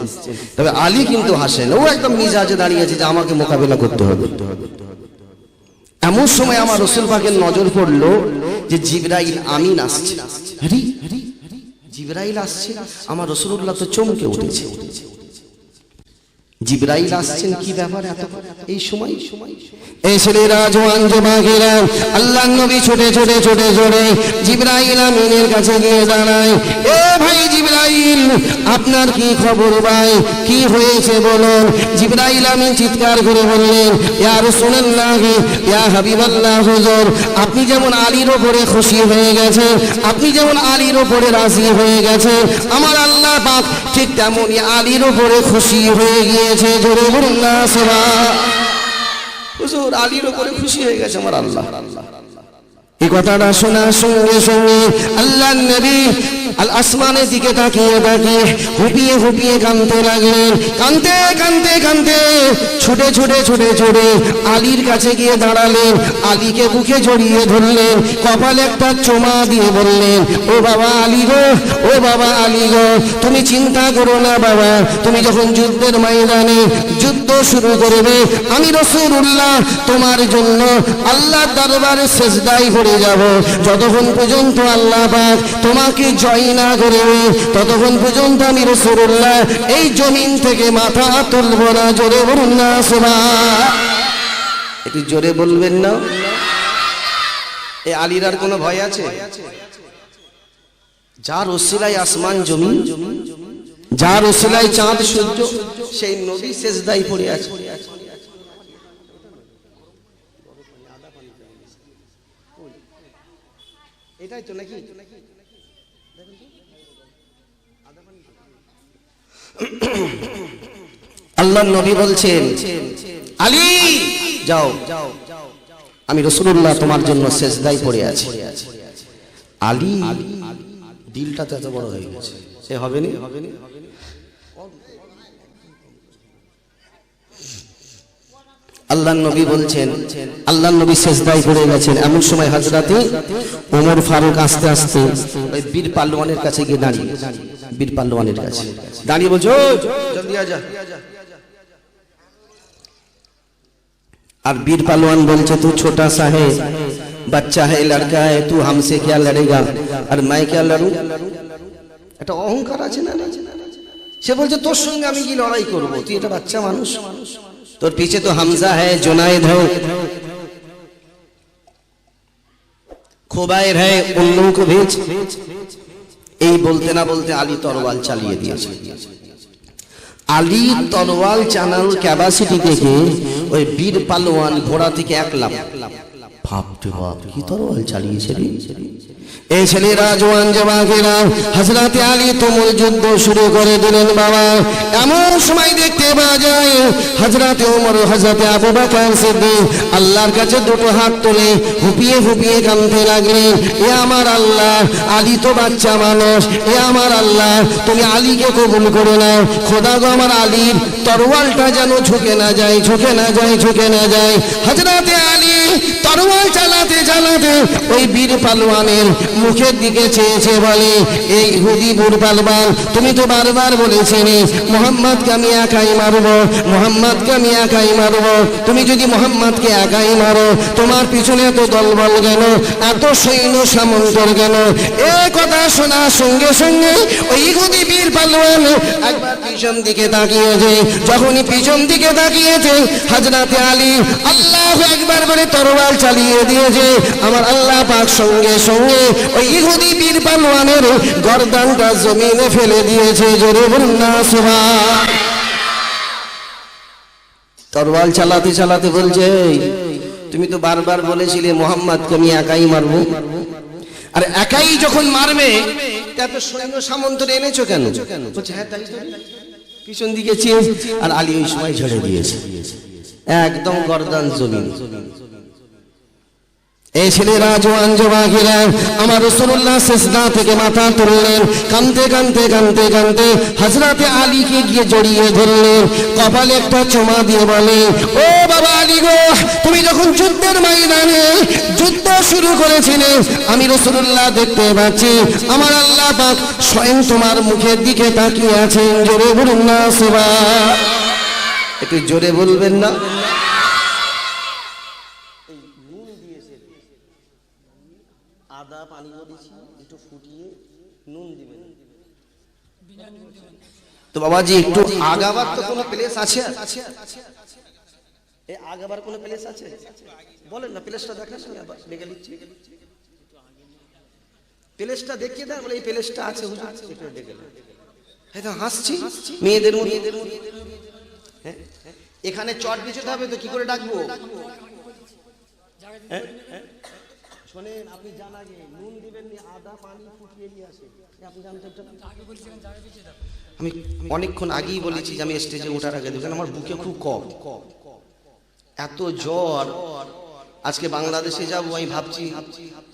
A: তবে আলী কিন্তু হাসেন। ও একদম মিজাজে দাঁড়িয়েছে যে আমাকে মোকাবেলা করতে হবে। এমন সময় আমার রাসূল পাকের নজর পড়লো যে জিবরাইল আমিন আসছে। আরে জিবরাইল আসছে, আমার রাসূলুল্লাহ তো চমকে উঠেছে। জিবরাইল আসছেন, কি ব্যাপার এত এই সময়? এই ছেলেরা, জওয়ান যুবকেরা, আল্লাহর নবী ছোটে ছোটে ছোটে ছোটে জিবরাইল আমিনের কাছে গিয়ে দাঁড়ায়। এ ভাই জিবরাইল, আপনার কি খবর ভাই, কি হয়েছে বলুন? জিবরাইল আমিন চিৎকার করে বললেন, ইয়া রাসূলুল্লাহ, ইয়া হাবিবাল্লাহ, হুজুর আপনি যেমন আলীর উপরে খুশি হয়ে গেছেন, আপনি যেমন আলীর উপরে রাজি হয়ে গেছেন, আমার আল্লাহ পাক ঠিক তেমনই আলীর উপরে খুশি হয়ে গিয়েছে। জোরে বলুন না সুবহানাল্লাহ। হুজুর আলীর উপরে খুশি হয়ে গেছে আমার আল্লাহ। এই কথাটা শোনার সঙ্গে সঙ্গে আল্লাহর নবী আল আসমানের দিকে তাকিয়ে তাকিয়ে হুপিয়ে হুপিয়ে কাঁদতে লাগলেন। কাঁদতে কাঁদতে কাঁদতে ছুটে ছুটে ছুটে ছুটে আলীর কাছে গিয়ে দাঁড়ালেন। আলীকে বুকে জড়িয়ে ধরলেন, কপালে একটা চুমা দিয়ে বললেন, ও বাবা আলী গো, ও বাবা আলী গো, তুমি চিন্তা করো না বাবা, তুমি যখন যুদ্ধের ময়দানে যুদ্ধ শুরু করবে, আমি রাসূলুল্লাহ তোমার জন্য আল্লাহর দরবারে সিজদায় পড়ে যাব। যতক্ষণ পর্যন্ত আল্লাহ পাক তোমাকে জয় না করবে, ততক্ষণ পর্যন্ত আমি রাসূলুল্লাহ এই জমিন থেকে মাথা তুলব না। জোরে বলুন না সুবহানাল্লাহ। একটু জোরে বলবেন না। এই আলীর আর কোনো ভয় আছে? যার ওসিলায় আসমান জমিন, যার ওসিলায় চাঁদ সূর্য, সেই নবী সিজদায় পড়ে আছে। এটাই তো নাকি? আল্লাহর নবী বলছেন, আলী যাও, আমি রাসূলুল্লাহ তোমার জন্য সিজদায় পড়ে আছি। আলী দিলটা তো এত বড় হয়ে গেছে, সে হবে না। আল্লাহর নবী বলছেন, আল্লাহর নবী সিজদায় পড়ে গেছেন। এমন সময় হযরতে ওমর ফারুক আস্তে আস্তে ওই বীর পালোয়ানের কাছে গিয়ে দাঁড়িয়ে, বীর পালোয়ানের কাছে দাঁড়িয়ে বলছো, জলদি আজা। আর বীর পালোয়ান বলছে, তু ছোটা সা হে, बच्चा है लड़का है तू हमसे क्या लड़ेगा और मैं क्या लड़ूं এটা অহংকার আছে না সে বলছে তোর সঙ্গে আমি কি লড়াই করব তুই এটা বাচ্চা মানুষ তোর পিছে তো হামজা है जुनैद है खुबैर है उन लोगों को भेज এই বলতে না বলতে আলী তরোয়াল চালিয়ে দিয়েছে আলী তরোয়াল চালানোর ক্যাপাসিটি দেখে ওই বীর পালোয়ান ঘোড়া থেকে একলাম বাপরে বাপ কি তরোয়াল চালিয়েছে রে এই ছেলেরা জওয়ান জওয়ানেরা হযরত আলী তুমুল যুদ্ধ শুরু করে দিলেন বাবা এমন সময় দেখতে পাওয়া যায় হযরত ওমর হযরত আবু বকর সিদ্দিক আল্লাহর কাছে দুটো হাত তুলে হুপিয়ে হুপিয়ে কাঁদতে লাগলেন এ আমার আল্লাহ আলী তো বাচ্চা মানুষ এ আমার আল্লাহ তুমি আলীকে কবুল করে নাও খোদা গো আমার আলীর তরোয়ালটা যেন ঝুঁকে না যায় ঝুঁকে না যায় ঝুঁকে না যায় হযরত আলী তরোয়াল চালাতে চালাতে ওই বীর পালোয়ানের মুখের দিকে চেয়েছে বলে এই ইহুদি বুড় পালবান তুমি তো বারবার বলেছিলে মুহাম্মদকে আমি একাই মারব মুহাম্মদকে আমি একাই মারব তুমি যদি মুহাম্মদকে একাই মারো তোমার পিছনে এত দলবল কেন এত সৈন্য সামন্তর কেন এই কথা শোনার সঙ্গে সঙ্গে ওই ইহুদি বীর পালবান একবার পিছন দিকে তাকিয়েছে যখনই পিছন দিকে তাকিয়েছে হযরত আলী আল্লাহু আকবার বলে তরোয়াল চালিয়ে দিয়েছে আমার আল্লাহ পাক সঙ্গে সঙ্গে ওই ইহুদি বীর পালোয়ানের গর্দানটা জমিনে ফেলে দিয়েছে জোরে বলুন না সুবহান তরোয়াল চালাতে চালাতে বলছে তুমি তো বারবার বলেছিলে মুহাম্মদকে আমি একাই মারবো আর একাই যখন মারবে এত সৈন্য সামন্ত এনেছো কেন বলছে হ্যাঁ তাই তো পিছন দিকে চেয়ে আর আলী ওই সময় ঝেড়ে দিয়েছে একদম গর্দান জমিন এই ছেলেরা জওয়ান জওয়ানেরা আমার রাসূলুল্লাহ সিজদা থেকে মাথা তুললেন কাঁদতে কাঁদতে কাঁদতে কাঁদতে হযরত আলীকে গিয়ে জড়িয়ে ধরলেন কপালে একটা চুমা দিয়ে বলে ও বাবা আলী গো তুমি যখন যুদ্ধের ময়দানে যুদ্ধ শুরু করেছিলে আমি রাসূলুল্লাহ দেখতে পাচ্ছি আমার আল্লাহ পাক স্বয়ং তোমার মুখের দিকে তাকিয়ে আছেন জোরে বলুন না সুবহান একটু জোরে বলবেন না আদা পানি দিয়েছি একটু ফুটিয়ে নুন দিবেন তো বাবাজি একটু আগাবার তো কোনো প্লেস আছে এই আগাবার কোনো প্লেস আছে বলেন না প্লেসটা দেখান না দেখে নিচ্ছি প্লেসটা দেখিয়ে দেন বলে এই প্লেসটা আছে হুজুর একটু দেখে নেন এই তো হাসছি মেয়েদের মধ্যে হ্যাঁ এখানে চট বিছাতে হবে তো কি করে ডাকবো হ্যাঁ শোনেন আপনি জান আগে নুন দিবেন নি আদা পানি ফুটিয়ে নিয়ে আসেন আপনি জানতে আগে বলেছিলেন জায়গা পিছিয়ে দাও আমি অনেকক্ষণ আগেই বলেছি যে আমি স্টেজে ওঠার আগে দেখেন আমার বুকে খুব কম এত জ্বর আজকে বাংলাদেশে যাব আমি ভাবছি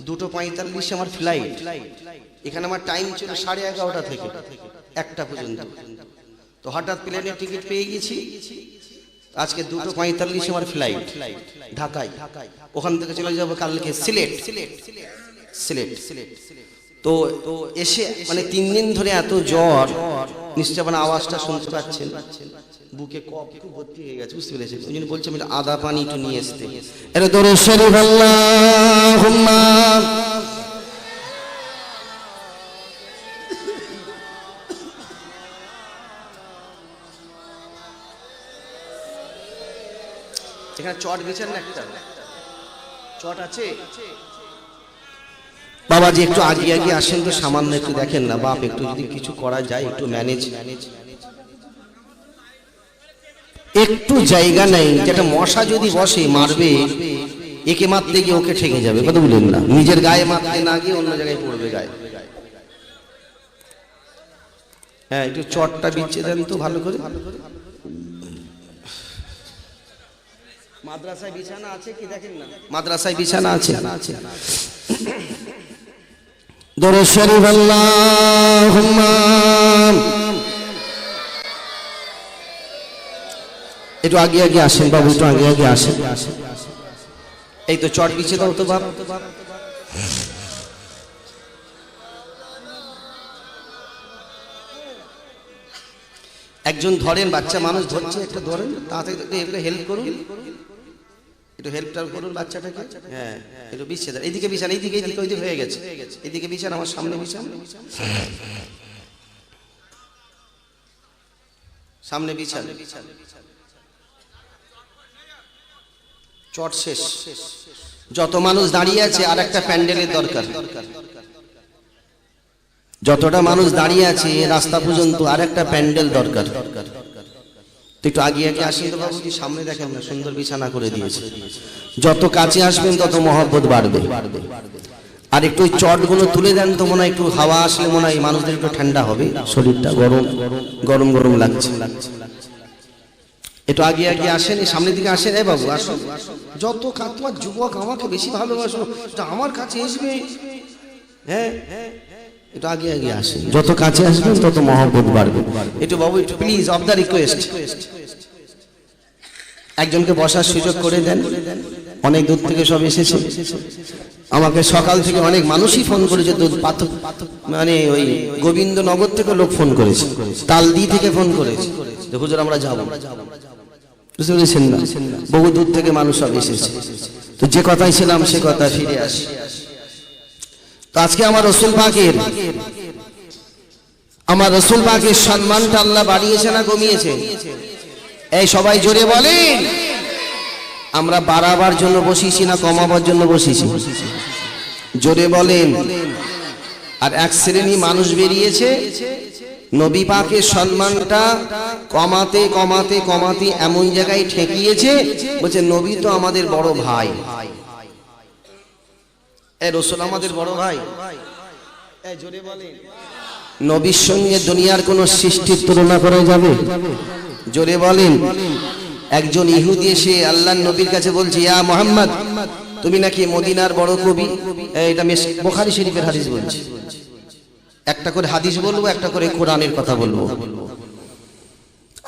A: 2:45 আমার ফ্লাইট এখানে আমার টাইম ছিল 11:30 থেকে 1টা পর্যন্ত তো হঠাৎ প্লেনের টিকিট পেয়ে গেছি আজকে 2:45 আমার ফ্লাইট ঢাকায় ওখান থেকে চলে যাব কালকে সিলেট তো এসে মানে 3 দিন ধরে এত জ্বর নিশ্চয় মানে আওয়াজটা শুনতে পাচ্ছেন বুকে কফ একটু ভর্তি হয়ে গেছে বুঝতে পেরেছেন ওই জন্য বলছি আমি আদা পানি একটু নিয়ে আসতে এটা দরুদ শরীফ আল্লাহুম্মা এখানে চট বিছান না একটা চট আছে বাবাজি একটু আগে আগে আসেন তো সামান্য একটু দেখেন না বাপ একটু যদি কিছু করা যায় একটু ম্যানেজ একটু জায়গা নেই যেটা মশা যদি বসে মারবে একে মারতে গিয়ে ওকে ঠেকে যাবে কথা বলেন না নিজের গায়ে মারতে না গিয়ে অন্য জায়গায় পড়বে গায়ে হ্যাঁ একটু চটটা বিছিয়ে দেন তো ভালো করে মাদ্রাসায় বিছানা আছে কি দেখেন না মাদ্রাসায় বিছানা আছে দরুদ শরীফ আল্লাহুম্মা একটু আগে আগে আসেন বাবু একটু আগে আগে আসেন এই তো চট বিছিয়ে দাও তো বাপ একজন ধরেন বাচ্চা মানুষ ধরছে একটা ধরেন তাড়াতাড়ি একটু হেল্প করুন একটু হেল্পটা করুন বাচ্চাটাকে। হ্যাঁ, একটু বিছান, এইদিকে বিছান, এইদিকে এইদিকে ওইদিকে হয়ে গেছে, এইদিকে বিছান, আমার সামনে বিছান, সামনে বিছান। চট শেষ। যত মানুষ দাঁড়িয়ে আছে আর একটা প্যান্ডেলের দরকার। যতটা মানুষ দাঁড়িয়ে আছে রাস্তা পর্যন্ত আর একটা প্যান্ডেল দরকার। একটু আগে আগে আসেন তো বাবুজি, সামনে দেখেন না সুন্দর বিছানা করে দিয়েছে। যত কাছে আসবেন তত মহব্বত বাড়বে। আর একটু চটগুলো তুলে দেন তো, মনে হয় একটু হাওয়া আসলে মনে হয় মানুষদের একটু ঠান্ডা হবে, শরীরটা গরম গরম গরম লাগছে। একটু আগে আগে আসেন, সামনের দিকে আসেন। এই বাবু আসুন, যত তোমার যুবক আমাকে বেশি ভালোবাসো, আমার কাছে আসবে। হ্যাঁ, একটু আগে আগে আসেন, যত কাছে আসবেন তত মহব্বত বাড়বে। একটু বাবু একটু প্লিজ, অফ দ্য রিকোয়েস্ট, একজনকে বসার সুযোগ করে দেন। অনেক দূর থেকে সব এসেছে, আমাকে সকাল থেকে অনেক মানুষই ফোন করেছে। মানে ওই গোবিন্দনগর থেকে লোক ফোন করেছে, তালদি থেকে ফোন করেছে, হুজুর আমরা যাবো, বুঝতে পেরেছেন না? বহু দূর থেকে মানুষ সব এসেছে। তো যে কথাই ছিলাম সে কথা ফিরে আসি। তো আজকে আমার রসুল পাকের সম্মানটা আল্লাহ বাড়িয়েছে না কমিয়েছে? এই সবাই জোরে বলেন। আমরা বাড়াবার জন্য বসিছি না কমাবার জন্য বসিছি? জোরে বলেন। আর এক শ্রেণী মানুষ বেরিয়েছে নবী পাকের সম্মানটা কমাতে কমাতে কমাতে এমন জায়গায় ঠেকিয়েছে, বলছে নবী তো আমাদের বড় ভাই। এ রসুল আমাদের বড় ভাই। জোরে বলেন। নবীর সঙ্গে দুনিয়ার কোন সৃষ্টির তুলনা করা যাবে? জোরে বলেন। একজন ইহুদি এসে আল্লাহর নবীর কাছে বলছে, ইয়া মুহাম্মদ, তুমি নাকি মদিনার বড় কবি। এটা বুখারী শরীফের হাদিস বলছে। একটা করে হাদিস বলবো, একটা করে কোরআনের কথা বলবো।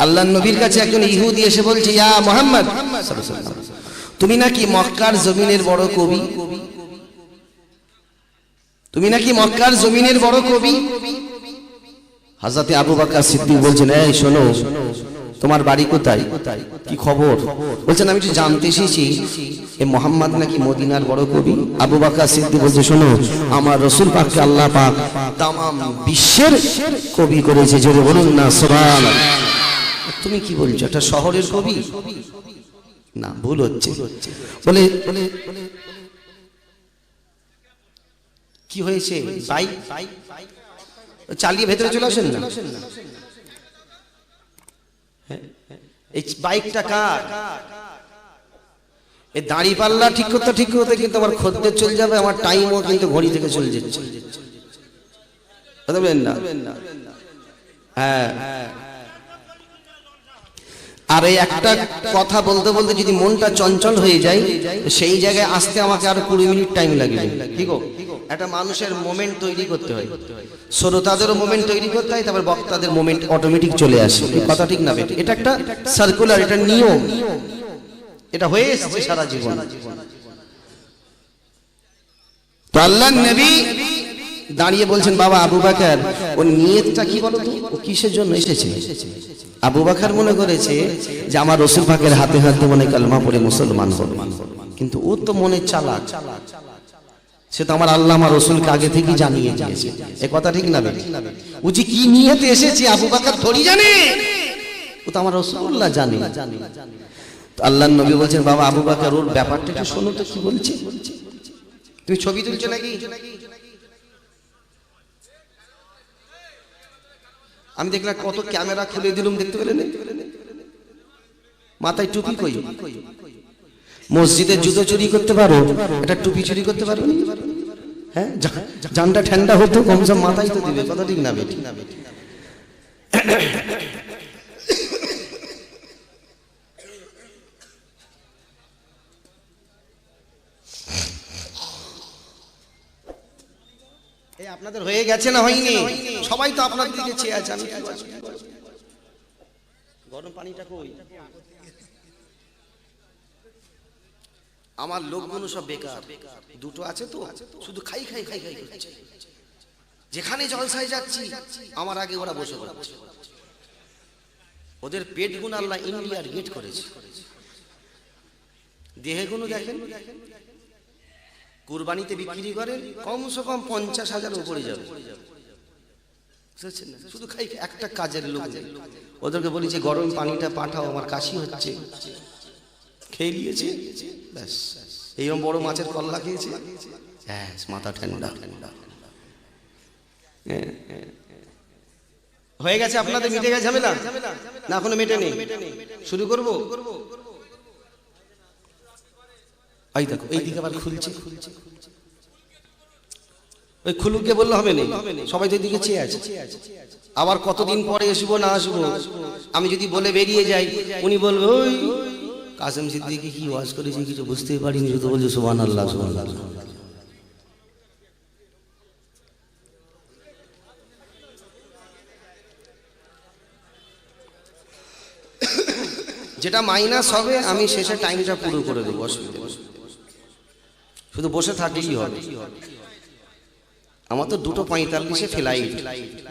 A: আল্লাহর নবীর কাছে একজন ইহুদি এসে বলছে, ইয়া মুহাম্মদ, তুমি নাকি মক্কার জমিনের বড় কবি। তুমি নাকি মক্কার জমিনের বড় কবি। হযরত আবু বকর সিদ্দিক বলছেন, এই শোনো, তোমার বাড়ি কোথায়, কি খবর? বলছেন, আমি একটু জানতে এসেছি এ মুহাম্মদ নাকি মদিনার বড় কবি। আবু বকর সিদ্দিক বলছে, শোনো, আমার রাসূল পাককে আল্লাহ পাক तमाम বিশ্বের কবি করেছে। জোরে বলুন না সুবহানাল্লাহ। তুমি কি বলছো, এটা শহরের কবি? না, ভুল হচ্ছে। বলে কি হয়েছে? বাইক চালিয়ে ভেতরে চলে আসেন না। এই বাইকটা কার? এই দাড়ি পাল্লা ঠিক করতে কিন্তু আমার খদ্দের চলে যাবে, আমার টাইমও কিন্তু ঘড়ি থেকে চলে যাচ্ছে। বুঝলেন না? হ্যাঁ। আর এই একটা কথা বলতে বলতে যদি মনটা চঞ্চল হয়ে যায়, সেই জায়গায় আসতে আমাকে আরো 20 মিনিট টাইম লাগবে। ঠিক গো? একটা মানুষের মোমেন্ট তৈরি করতে হয়, শ্রোতাদেরও মোমেন্ট তৈরি করতে হয়, তারপর বক্তাদের মোমেন্ট অটোমেটিক চলে আসে। এই কথা ঠিক না বেটা? এটা একটা সার্কুলার, এটা নিয়ম, এটা হয়ে এসেছে সারা জীবন। তো আল্লাহর নবী দাঁড়িয়ে বলছেন, বাবা আবু বকর, ওর নিয়তটা কি বলো তো, ও কিসের জন্য এসেছে? আবু বকর মনে করেছে যে আমার রাসূল পাকের হাতে হাতে মনে কালেমা পড়ে মুসলমান হবে, কিন্তু ও তো মনে চালাক, সে তো আমার আল্লাহ আমার রাসূলকে আগে থেকেই জানিয়ে দিয়েছে। এই কথা ঠিক না বেটা? ও যে কি নিয়তে এসেছে আবু বকর থোড়ি জানে, ও তো আমার রাসূলুল্লাহ জানে। তো আল্লাহর নবী বলছেন, বাবা আবু বকর, ওর ব্যাপারটা একটু শোনো তো, কি বলছে। তুমি ছবি তুলছো নাকি? আমি দেখলাম কত ক্যামেরা খুলে দিলাম, দেখতে পেলেন? মাথায় টুপি কই? মসজিদে জুতো চুরি করতে পারো, এটা টুপি চুরি করতে পারো? হ্যাঁ, জানটা ঠান্ডা হতো, কমসে কম মাথায় তো দিবে। কথা ঠিক না বেটি? আপনাদের হয়ে গেছে না হয়নি? সবাই তো আপনার দিকে চেয়ে আছে। আমি গরম পানিটা কই? আমার লোকগুলো সব বেকার, দুটো আছে তো শুধু খাই খাই খাই খাই করছে। যেখানে জলসায় যাচ্ছি আমার আগে ওরা বসে পড়ছে। ওদের পেট গুণ আল্লাহ ইন্ডিয়ার গেট করেছে। দেহে কোনো দেখেন, কুরবানিতে বিক্রি করেন কমসে কম 50,000 উপরে যাবে, শুধু খাই একটা কাজের লোক নেই। ওদেরকে বলি যে গরম পানিটা পাঠাও, আমার কাশি হচ্ছে, খেয়ে নিয়েছে ব্যাস। এইরকম বড় মাছের কল্লা খেয়েছে, ব্যাস মাথা ঠান্ডা। হয়ে গেছে আপনাদের, মিটে গেছে ঝামেলা না? এখনো মেটেনি, শুরু করবো। এই দেখো এই দিকে আবার খুলছে, ওই খুলুকে বললে হবে না, সবাই তো দিকে চেয়ে আছে। আবার কতদিন পরে আসবো না আসবো, আমি যদি বলে বেরিয়ে যাই, উনি বলবে ওই কাসেম সিদ্দিকী কি ওয়াজ করেছে কিছু বুঝতেই পারিনি, শুধু বলছে সুবহানাল্লাহ সুবহানাল্লাহ। যেটা মাইনাস হবে আমি শেষে টাইমটা পুরো করে দেবো, অসুবিধা নেই, শুধু বসে থাকলেই হবে। আমার তো 2:45 ফ্লাইট,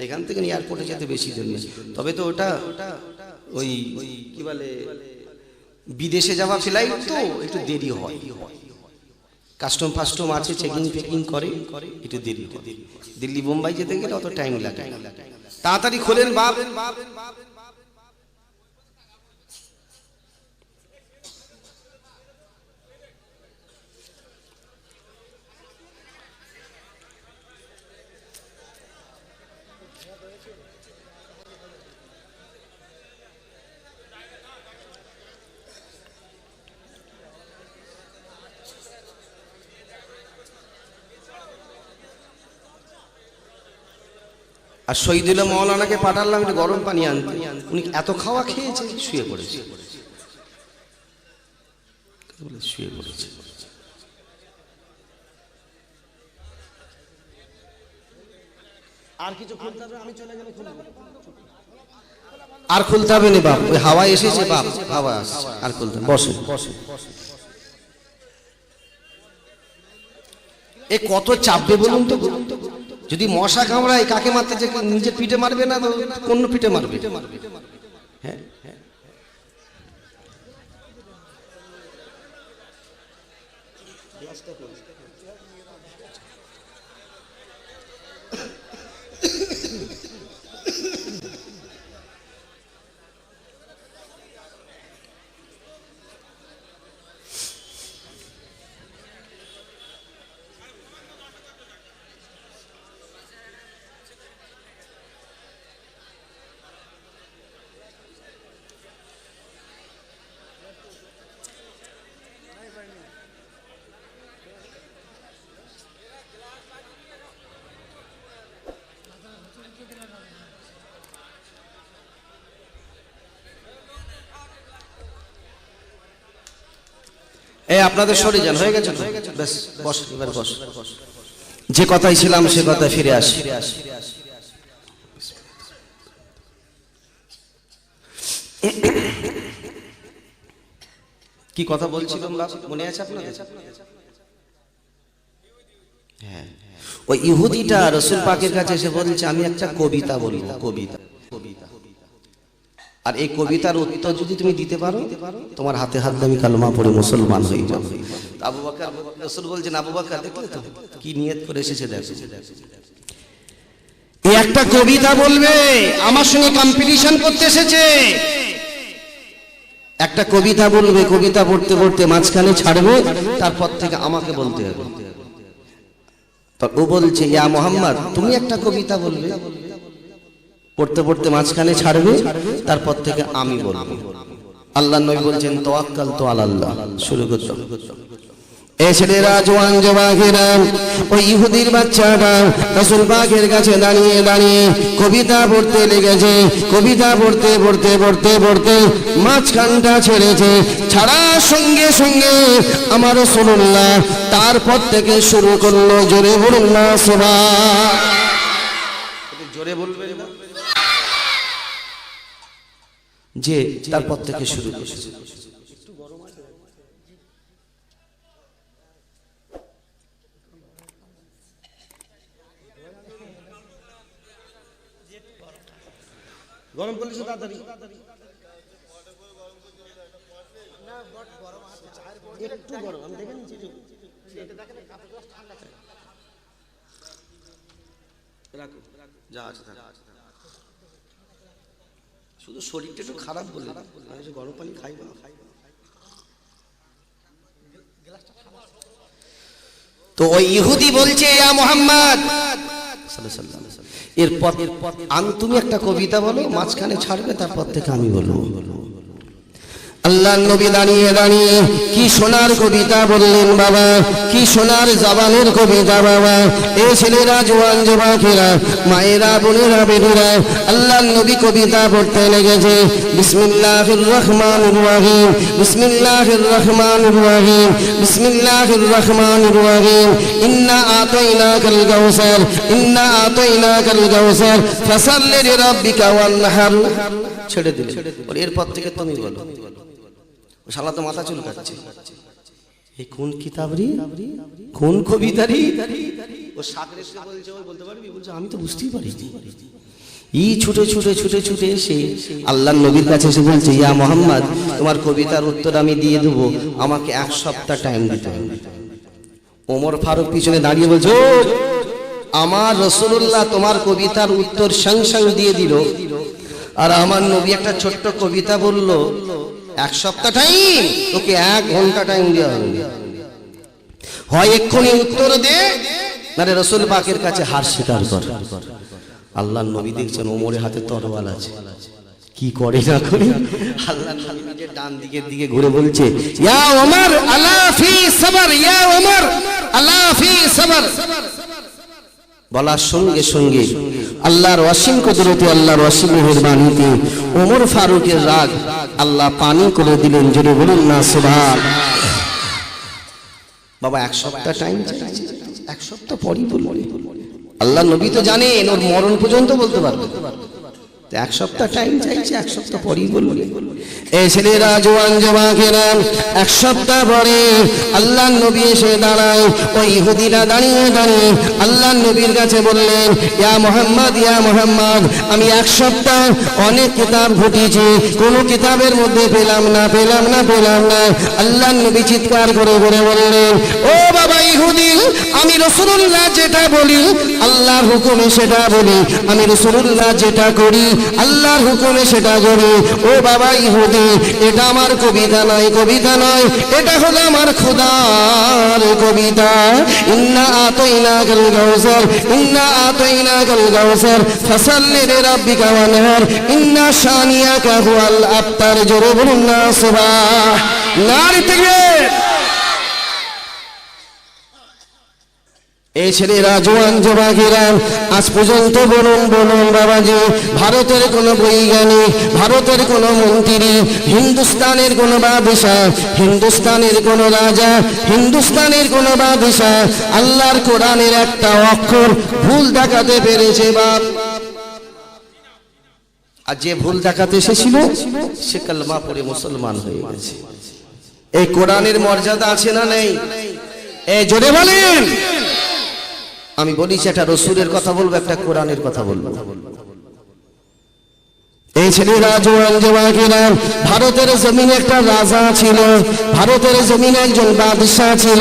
A: এখান থেকে এয়ারপোর্টে যেতে বেশি দিন নেই। তবে তো ওটা ওই কি বলে বিদেশে যাওয়া ফ্লাইট, তো একটু দেরি হয়, কাস্টম ফাস্টম আছে, চেকিং ফেকিং করে, একটু দেরি হয়। দিল্লি বোম্বাই যেতে গেলে অত টাইম লাগে। তাড়াতাড়ি খোলেন বাপ। আর শহীদুল্লাহ মৌলানাকে পাঠালাম একটু গরম পানি আনতে, উনি এত খাওয়া খেয়েছে শুয়ে পড়েছে, শুয়ে পড়েছে। আর কিছু খুলতে হবে, আমি চলে গেলে খুলবো, আর খুলতে হবে না বাপ, ওই হাওয়া এসেছে বাপ, হাওয়া আসছে, আর খুলতে বসে। এ কত চাপবে বলুন তো, যদি মশা কামড়ায় কাকে মারতে, যে নিজের পিঠে মারবে না তো কোন পিঠে মারবে? হ্যাঁ এই আপনাদের সরে যান, হয়ে গেছে ব্যাস, বস এবার বস। যে কথাই ছিলাম সে কথা ফিরে আসি। কি কথা বলছিলাম মনে আছে আপনাদের? হ্যাঁ, ওই ইহুদিটা রাসূল পাকের কাছে এসে বলছে আমি একটা কবিতা বলবো, কবিতা। আর এই কবিতার উত্তর যদি তুমি দিতে পারো, তোমার হাতে হাত দিয়ে আমি কালেমা পড়ে মুসলমান হয়ে যাব। আবু বকর, রাসূল বলছেন আবু বকর দেখলে তো কি নিয়ত করে এসেছে, দেখো এই একটা কবিতা বলবে, আমার সঙ্গে কম্পিটিশন করতে এসেছে। একটা কবিতা বলবে, কবিতা পড়তে পড়তে মাঝখানে ছাড়বে, তারপর থেকে আমাকে বলতে হবে। তো ও বলছে ইয়া মুহাম্মদ তুমি একটা কবিতা বলবে, পড়তে পড়তে মাঝখানে ছাড়বে, তারপর থেকে আমি বলবো। আল্লাহর নবী বলছেন তাওয়াক্কাল তু আলাল্লাহ, শুরু করছো। এই ছেলেরা জওয়ান জওয়ানেরা, ওই ইহুদির বাচ্চাটা রাসূল পাকের কাছে দাঁড়িয়ে দাঁড়িয়ে কবিতা পড়তে লেগেছে। কবিতা পড়তে পড়তে পড়তে পড়তে মাঝখানটা ছেড়েছে, ছাড়ার সঙ্গে সঙ্গে আমার রাসূলুল্লাহ তারপর থেকে শুরু করলো, জোরে বলুন না সুবহান, জোরে বলবেন না, যে তারপর থেকে শুরু করছে। গরম করলে তাড়াতাড়ি একটু গরম আমি দেখে নিচ্ছি শুধু শরীরটা একটু খারাপ বলে গরম পানি খাইব না। তো ওই ইহুদি বলছে ইয়া মুহাম্মদ এরপর আমি তুমি একটা কবিতা বলো, মাঝখানে ছাড়বে, তারপর থেকে আমি বলবো। আল্লাহর নবী দাঁড়িয়ে দাঁড়িয়ে কি সোনার কবিতা বললেন বাবা, কি সোনার জবানের কবিতা বাবা। এ ছেলেরা, জোয়ান যুবকেরা, মায়েরা, বোনেরা, বেটিরা, আল্লাহর নবী কবিতা পড়তে লেগেছে। বিসমিল্লাহির রহমানির রহিম, বিসমিল্লাহির রহমানির রহিম, বিসমিল্লাহির রহমানির রহিম। ইন্না আতাইনাকাল কাউসার, ইন্না আতাইনাকাল কাউসার ফাসাল্লি লিরাব্বিকা ওয়ানহার। ছেড়ে দিলে এরপর থেকে তুমি বলো। শালা তো মাথা চুলকাচ্ছে, এই কোন কিতাবরি, কোন কবিতারি? ও সাগরে এসে বলছে, ও বলতে পারবি? বলছে আমি তো বুঝতেই পারিনি। ছুটে ছুটে ছুটে ছুটে এসে আল্লাহর নবীর কাছে এসে বলছে, ইয়া মুহাম্মদ তোমার কবিতার উত্তর আমি দিয়ে দেবো, আমাকে 1 সপ্তাহ টাইম দিতে হবে। ওমর ফারুক পিছনে দাঁড়িয়ে বলছে, ও আমার রাসূলুল্লাহ তোমার কবিতার উত্তর সঙ্গ দিয়ে দিল, আর আমার নবী একটা ছোট্ট কবিতা বলল, 1 সপ্তাহ টাইম, তোকে 1 ঘন্টা টাইম দেওয়া হবে। হয় এক্ষুনি উত্তর দে, নারে রাসূল পাকের কাছে হার স্বীকার কর। আল্লাহর নবী দেখছেন ওমরের হাতে তরোয়াল আছে, কি করে না করে। আল্লাহর নবী নিজের ডান দিকের দিকে ঘুরে বলছে, ইয়া ওমর আলা ফি সবর, ইয়া ওমর আলা ফি সবর। বলার সঙ্গে সঙ্গে আল্লাহর অসীম কুদরতে, আল্লাহর অসীম মেহেরবানিতে ওমর ফারুকের রাগ আল্লাহ পানি করে দিলেন। জোরে বলুন না সুবহান। বাবা 1 সপ্তাহ টাইম চাইছে, 1 সপ্তাহ পরই বলবো। আল্লাহ নবী তো জানেন ওর মরণ পর্যন্ত বলতে পারবে। 1 সপ্তাহ টাইম চাইছে, 1 সপ্তাহ পরই বলবো। এই ছেলেরা, জওয়ান যুবকেরা, 1 সপ্তাহ পরে আল্লাহর নবী এসে দাঁড়ায়। ওই ইহুদিরা দাঁড়িয়ে দাঁড়িয়ে আল্লাহর নবীর কাছে বললেন, ইয়া মুহাম্মদ, ইয়া মুহাম্মদ আমি 1 সপ্তাহ অনেক কিতাব ঘুটিয়েছি, কোনো কিতাবের মধ্যে পেলাম না, পেলাম না, পেলাম না। আল্লাহর নবী চিৎকার করে করে বললেন, ও বাবা ইহুদি, আমি রাসূলুল্লাহ যেটা বলি আল্লাহর হুকুমে সেটা বলি, আমি রাসূলুল্লাহ যেটা করি আল্লাহর হুকুমে সেটা করি। ও বাবা ইহুদি, এটা আমার কবিতা নয়, কবিতা নয়, এটা হলো আমার খোদার কবিতা। ইন্না আতাইনাকাল কাউসার, ইন্না আতাইনাকাল কাউসার ফাসাল্লি লিরাব্বিকা ওয়ানহার, ইন্না শানিয়াকা হুয়াল আবতার। জোরে বলুন না সুবহান। নারী তাকবীর। এই ছেলেরা, জওয়ান যুবকেরা, আজ পর্যন্ত বলুন বলুন বাবাজি, ভারতের কোনো বৈজ্ঞানিক, ভারতের কোনো মন্ত্রী, হিন্দুস্তানের কোনো বাদশাহ, হিন্দুস্তানের কোনো রাজা, হিন্দুস্তানের কোনো বাদশাহ আল্লাহর কোরআনের একটা অক্ষর ভুল দেখাতে পেরেছে বাপ? আর যে ভুল দেখাতে এসেছিল সে কালেমা পড়ে মুসলমান হয়ে গেছে। এই কোরআনের মর্যাদা আছে না নেই? এই জোরে বলেন। আমি বলি সেটা রসুলের কথা বলবো, একটা কোরআনের কথা বলবো। এই ছেলেরা, জওয়ান যুবকেরা, ভারতের জমিনে একটা রাজা ছিল, ভারতের জমিনে একজন বাদশাহ ছিল,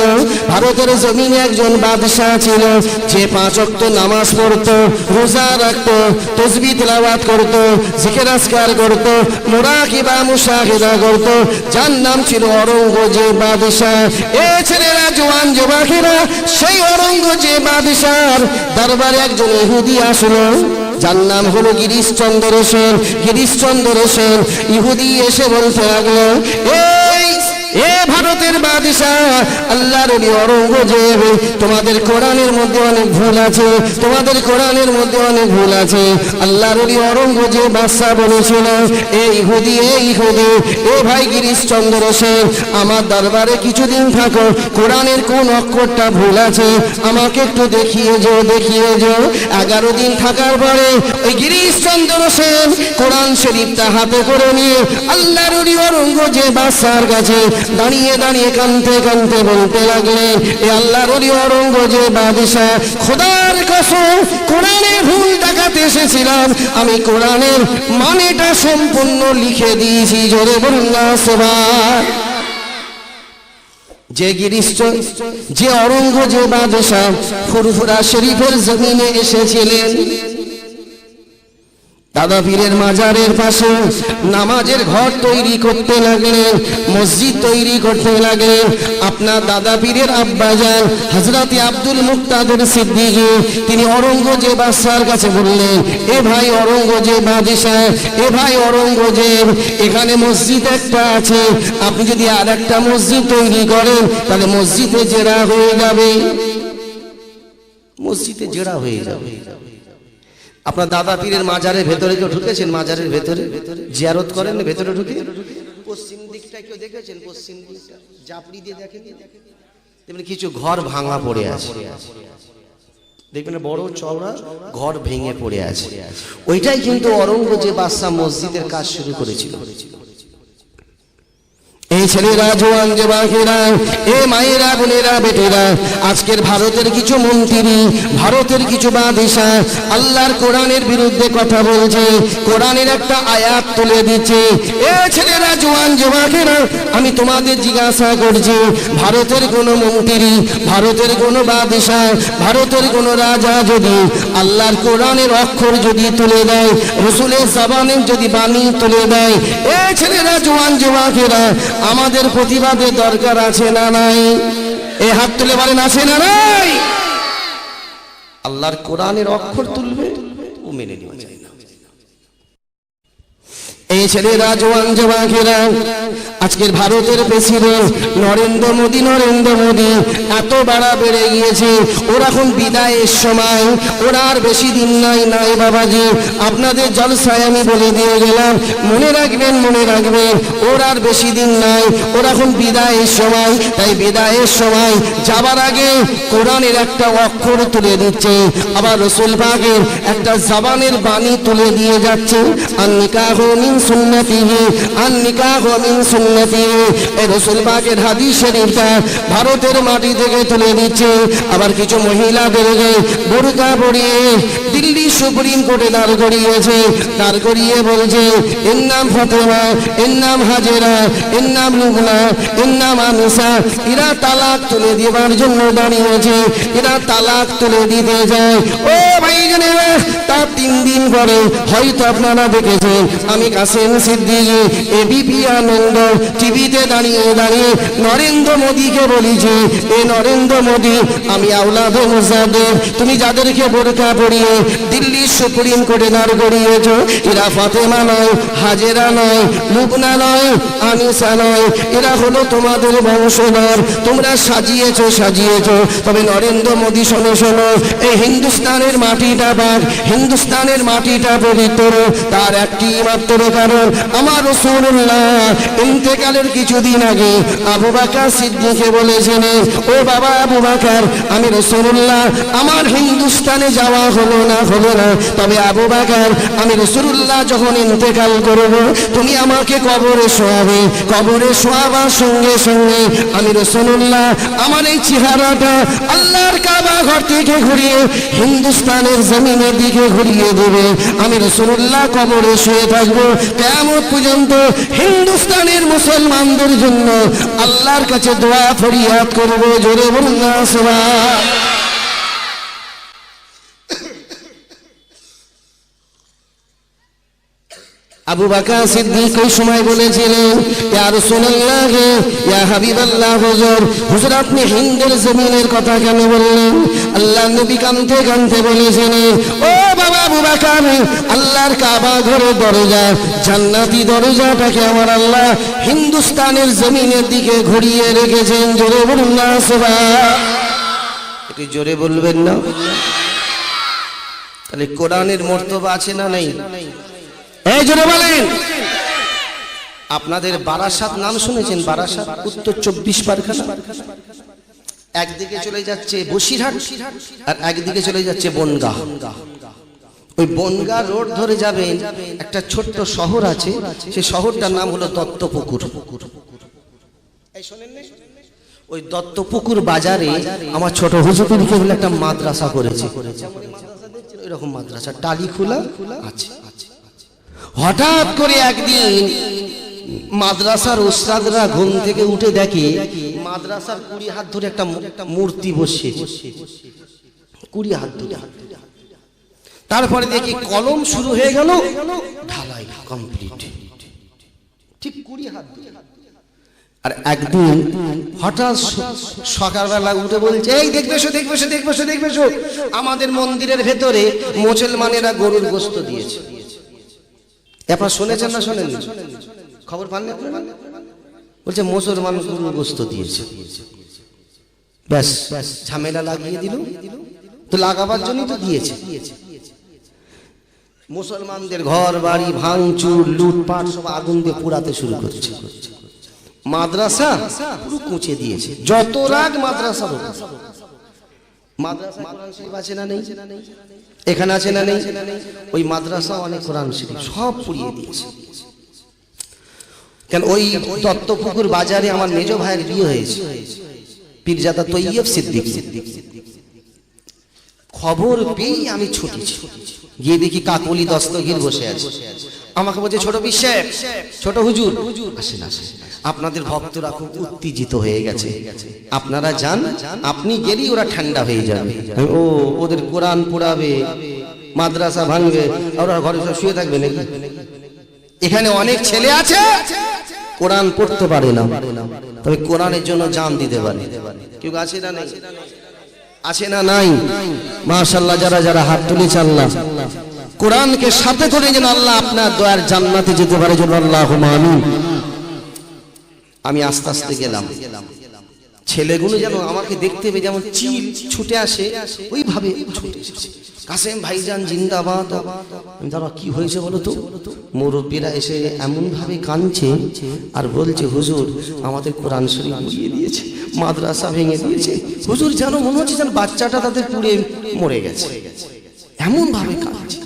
A: ভারতের জমিনে একজন বাদশাহ ছিল যে 5 ওয়াক্ত নামাজ পড়তো, রোজা রাখতো, তাসবিহ তেলাওয়াত করতো, জিকির আজকার করতো, মুরাকিবা মুশাহিদা করতো, যার নাম ছিল ঔরঙ্গজেব বাদশাহ। এই ছেলেরা, জওয়ান যুবকেরা, সেই ঔরঙ্গজেব বাদশার দরবারে একজন ইহুদি আসলো, যার নাম হলো গিরিশচন্দ্র সেন। গিরিশচন্দ্র সেন ইহুদি এসে বলতে লাগলো, এ ভারতের বাদশাহ, আল্লাহর ওলি ঔরঙ্গজেব, তোমাদের কোরআনের মধ্যে অনেক ভুল আছে, তোমাদের কোরআনের মধ্যে অনেক ভুল আছে। আল্লাহর ওলি ঔরঙ্গজেব বাদশাহ বলেছিল, এ ইহুদি, এ ইহুদি, এ ভাই গিরিশচন্দ্র সেন, আমার দরবারে কিছুদিন থাকো, কোরআনের কোন অক্ষরটা ভুল আছে আমাকে একটু দেখিয়ে যাও, দেখিয়ে যাও। 11 দিন থাকার পরে ওই গিরিশচন্দ্র সেন কোরআন শরীফটা হাতে করে নিয়ে আল্লাহর ওলি ঔরঙ্গজেব বাদশার কাছে দাঁড়িয়ে দাঁড়িয়ে কাঁদতে কাঁদতে বলতে লাগলেন, এ আল্লাহর ওলি ঔরঙ্গজেব বাদশাহ, খোদার কসম কোরআনে ভুল দেখাতে এসেছিলাম, আমি কোরআনের মানেটা সম্পূর্ণ লিখে দিয়েছি। জোরে বলুন না সুবহান। যে গিরিশ্চ, যে অরঙ্গজেব বাদশাহ ফুরফুরা শরীফের জমিনে এসেছিলেন, দাদা পীরের মাজারের পাশে নামাজের ঘর তৈরি করতে লাগলেন, মসজিদ তৈরি করতে লাগলেন। আপনার দাদা পীরের আব্বাজান হযরতে আব্দুল মুক্তাদির সিদ্দিকী তিনি অরঙ্গজেব বাদশার কাছে বললেন, এ ভাই অরঙ্গজেব বাদশাহ, এ ভাই অরঙ্গজেব, এখানে মসজিদ একটা আছে, আপনি যদি আর একটা মসজিদ তৈরি করেন তাহলে মসজিদে জেরা হয়ে যাবে, মসজিদে জেরা হয়ে যাবে। আপনার দাদা পীরের মাজারের ভেতরে কেউ ঢুকেছেন? মাজারের ভেতরে জিয়ারত করেন ভেতরে ঢুকে? পশ্চিম দিকটা কেউ দেখেছেন? পশ্চিম দিকটা জাপড়ি দিয়ে দেখেন, তেমনি কিছু ঘর ভাঙা পড়ে আছে, দেখবেন বড় চওড়া ঘর ভেঙে পড়ে আছে। ওইটাই কিন্তু অরঙ্গজেব বাদশা মসজিদের কাজ শুরু করেছিল। এই ছেলেরা, জোয়ান যুবকেরা, এ মায়েরা, বোনেরা, বেটেরা, আজকের ভারতের কিছু মন্ত্রী, ভারতের কিছু বাদশা আল্লাহর কোরআনের বিরুদ্ধে কথা বলছে, কোরআনের একটা আয়াত তুলে দিচ্ছে। এ ছেলেরা, জোয়ান যুবকেরা, আমি তোমাদের জিজ্ঞাসা করছি, ভারতের কোন মন্ত্রী, ভারতের কোন বাদশা, ভারতের কোন রাজা যদি আল্লাহর কোরআনের অক্ষর যদি তুলে দেয়, রাসূলের জবানের যদি বাণী তুলে দেয়, এ ছেলেরা, জোয়ান যুবকেরা, আমাদের প্রতিবাদের দরকার আছে না নাই? এই হাত তুলে বলেন, আছে না নাই? আল্লাহর কোরআনের অক্ষর তুলবে, ও মেনে নেওয়া যায় না। এই ছেলেরা, জওয়ান যুবকেরা, আজকের ভারতের প্রেসিডেন্ট নরেন্দ্র মোদী এত বাড়া বেড়ে গিয়েছে, ওর এখন বিদায়ের সময়, ওরা আর বেশি দিন নাই বাবাজি, আপনাদের জলসায় আমি বলে দিয়ে গেলাম, মনে রাখবেন, ওর আর বেশি দিন নাই, ওর এখন বিদায়ের সময়। তাই বিদায়ের সময় যাবার আগে কোরআনের একটা অক্ষর তুলে দিচ্ছে, আবার রাসূল পাকের একটা জবানের বাণী তুলে দিয়ে যাচ্ছে। আন-নিকাহু মিন সুন্নতিহি, আন-নিকাহু মিন সুন্নতিহি, এই রাসূল পাকের হাদিস শরীফটা ভারতের মাটি থেকে তুলে দিচ্ছে। আবার কিছু মহিলাদেরকে বোরকা পরিয়ে দিল্লি সুপ্রিম কোর্টে দাঁড় করিয়ে বলছে, এর নাম ফাতেমা, এর নাম হাজেরা, এর নাম লুবনা, এর নাম আনিসা, এরা তালাক তুলে দেওয়ার জন্য দাঁড়িয়েছে, এরা তালাক তুলে দিতে যায়। ও ভাইজানেরা, তার 3 দিন পরে হয়তো আপনারা দেখেছেন, আমি কাসেম সিদ্দিকী এবিপি আনন্দ টিভিতে দাঁড়িয়ে নরেন্দ্র মোদীকে বলেছি, এ নরেন্দ্র মোদী, আমি আওলাদে মুজাদ্দেদ, তুমি যাদেরকে বোরকা পরিয়ে দিল্লি সুপ্রিম কোর্টে দাঁড় করিয়েছ, এরা ফাতেমা নয়, হাজেরা নয়, লুবনা নয়, আনিসা নয়, এরা হলো তোমাদের বংশধর, তোমরা সাজিয়েছ। তবে নরেন্দ্র মোদী, শোনো, এই হিন্দুস্তানের মাটিটা পাক, হিন্দুস্তানের মাটিটা পবিত্র, তার একটি মাত্র কারণ, আমার রাসূলুল্লাহ ইন্তেকালের কিছুদিন আগে আবু বকর সিদ্দিককে বলেছেন, ও বাবা আবু বকর, আমি রাসূলুল্লাহ, আমার হিন্দুস্তানে যাওয়া হলো না, তবে আবু বকর, আমি রাসূলুল্লাহ যখন ইন্তেকাল করব, তুমি আমাকে কবরে শোয়াবে, কবরে শোয়াবার সঙ্গে সঙ্গে আমি রাসূলুল্লাহ আমার এই চেহারাটা আল্লাহর কাবা ঘর থেকে ঘুরিয়ে হিন্দুস্তানের জমিনের দিকে ঘুরিয়ে দেবে, আমি রাসূলুল্লাহ কবরে শুয়ে থাকবো, কিয়ামত পর্যন্ত হিন্দুস্তানের মুসলমানদের জন্য আল্লাহর কাছে দোয়া ফরিয়াদ করব। জোরে বলুন না সুবহান। আবু বকর সিদ্দিক ওই সময় বলেছিলেন, ইয়া রাসূলুল্লাহ, ইয়া হাবিবাল্লাহ, হুজুর আপনি হিন্দের জমিনের কথা কেন বললেন? আল্লাহর নবী কাঁদতে বলেছেন, ও বাবা আবু বকর, আল্লাহর কাবা ঘরের দরজা, জান্নাতি দরজাটাকে আমার আল্লাহ হিন্দুস্তানের জমিনের দিকে ঘুরিয়ে রেখেছেন। জোরে বলুন না সুবহান। একটু জোরে বলবেন না? তাহলে কোরআনের মর্তবা আছে না নেই? এই জোরে বলেন। আপনাদের বারাসাত নাম শুনেছেন? বারাসাত উত্তর 24 পরগনা, একদিকে চলে যাচ্ছে বসিরহাট আর একদিকে চলে যাচ্ছে বনগাঁ। ওই বনগাঁ রোড ধরে যাবেন, একটা ছোট্ট শহর আছে, সেই শহরটার নাম হলো দত্তপুকুর। এই শুনেন না? ওই দত্তপুকুর বাজারে আমার ছোট হুজুরকে বলে একটা মাদ্রাসা করেছে, এরকম মাদ্রাসা টালি খোলা আছে। হঠাৎ করে একদিন মাদ্রাসার ওস্তাদরা ঘুম থেকে উঠে দেখে মাদ্রাসার 20 হাত ধরে একটা মূর্তি বসিয়েছে, 20 হাত ধরে। তারপরে দেখি কলম শুরু হয়ে গেল, ঢালাই কমপ্লিট, ঠিক 20 হাত ধরে। আর একদিন হঠাৎ সকালবেলা উঠে বলছে, এই দেখবে আমাদের মন্দিরের ভেতরে মুসলমানেরা গরুর গোশত দিয়েছে। আপনারা শুনেছেন না শোনেন? খবর পাননি? বলছে মুসলমান গরুর গোশত দিয়েছে। ব্যাস ঝামেলা লাগিয়ে দিল, তো লাগাবার জন্যই তো দিয়েছে। মুসলমানদের ঘর বাড়ি ভাঙচুর লুটপাট সব আগুন দিয়ে পোড়াতে শুরু করছে। মাদ্রাসা পুরো কুঁচে দিয়েছে, যত রাগ মাদ্রাসা হোক। মাদ্রাসা কোরআন শরীফ আছে না নেই? এখানে আছে না নেই? ওই মাদ্রাসা অনেক কোরআন শরীফ সব পুড়িয়ে দিয়েছে। কেন? ওই দত্তপুকুর বাজারে আমার মেজ ভাইয়ের বিয়ে হয়েছে, পীরজাদা তৈয়ব সিদ্দিক। খবর পেয়ে আমি ছুটেছি, গিয়ে দেখি কাকলি দস্তগীর বসে আছে। আমাকে বলছে, ছোট বিশ্বাস, ছোট হুজুর আসেন আসেন, আপনাদের ভক্তরা খুব উত্তেজিত হয়ে গেছে, আপনারা যান, আপনি গেলেই ওরা ঠান্ডা হয়ে যাবে। ও ওদের কোরআন পড়াবে, মাদ্রাসা ভাঙবে, ওরা ঘরে সব শুয়ে থাকবে নাকি? এখানে অনেক ছেলে আছে কোরআন পড়তে পারে না, তবে কোরআনের জন্য জান দিতে পারে। কেউ আছে না নেই? আছে না নাই? মাশাআল্লাহ, যারা যারা হাত তুলেছে আল্লাহ কোরআনকে সাথে করে যেন আল্লাহ আপনার দয়ার জান্নাতে যেতে পারে, যেন আল্লাহুম্মা আমিন। আমি আস্তে আস্তে গেলাম, ছেলেগুলো যেন আমাকে দেখতে পেয়ে যেমন চিল ছুটে আসে ওইভাবে ছুটে এসেছে। কাসেম ভাইজান জিন্দাবাদ। দাদা কি হয়েছে বলো তো? মুরব্বীরা এসে এমন ভাবে কাঁদছে আর বলছে, হুজুর আমাদের কোরআন শরীফ পুড়িয়ে দিয়েছে, মাদ্রাসা ভেঙে দিয়েছে। হুজুর যেন মনে হচ্ছে যেন বাচ্চাটা তাদের পুড়ে মরে গেছে, এমন ভাবে কাঁদছে।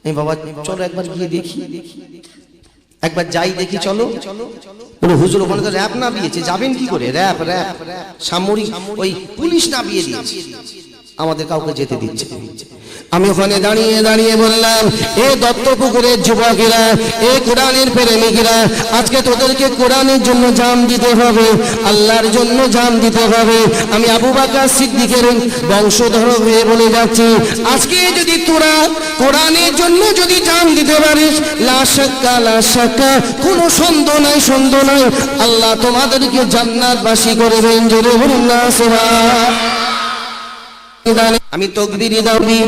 A: এই বাবা চলো একবার গিয়ে দেখি, একবার যাই দেখি, চলো। বলে হুজুর ওখানে তো র্যাব না দিয়েছে, যাবেন কি করে? র্যাব সামরিক ওই পুলিশ না দিয়ে দিয়েছে, আমাদের কাউকে যেতে দিচ্ছে। আমি ওখানে দাঁড়িয়ে দাঁড়িয়ে বললাম, এ দত্তপুকুরের যুবকেরা, এ কোরআনের প্রেমিকেরা, আজকে তোদেরকে কোরআনের জন্য জান দিতে হবে, আল্লাহর জন্য জান দিতে হবে। আমি আবু বকর সিদ্দিকের বংশধর হয়ে বলে যাচ্ছি, আজকে যদি তোরা কোরআনের জন্য যদি জান দিতে পারিস, লা শাক্কা, কোনো সন্দেহ নাই, আল্লাহ তোমাদেরকে জান্নাতবাসী করবেন। জোরে বলুন না সুবহান। আমি তাকবীর দাবি,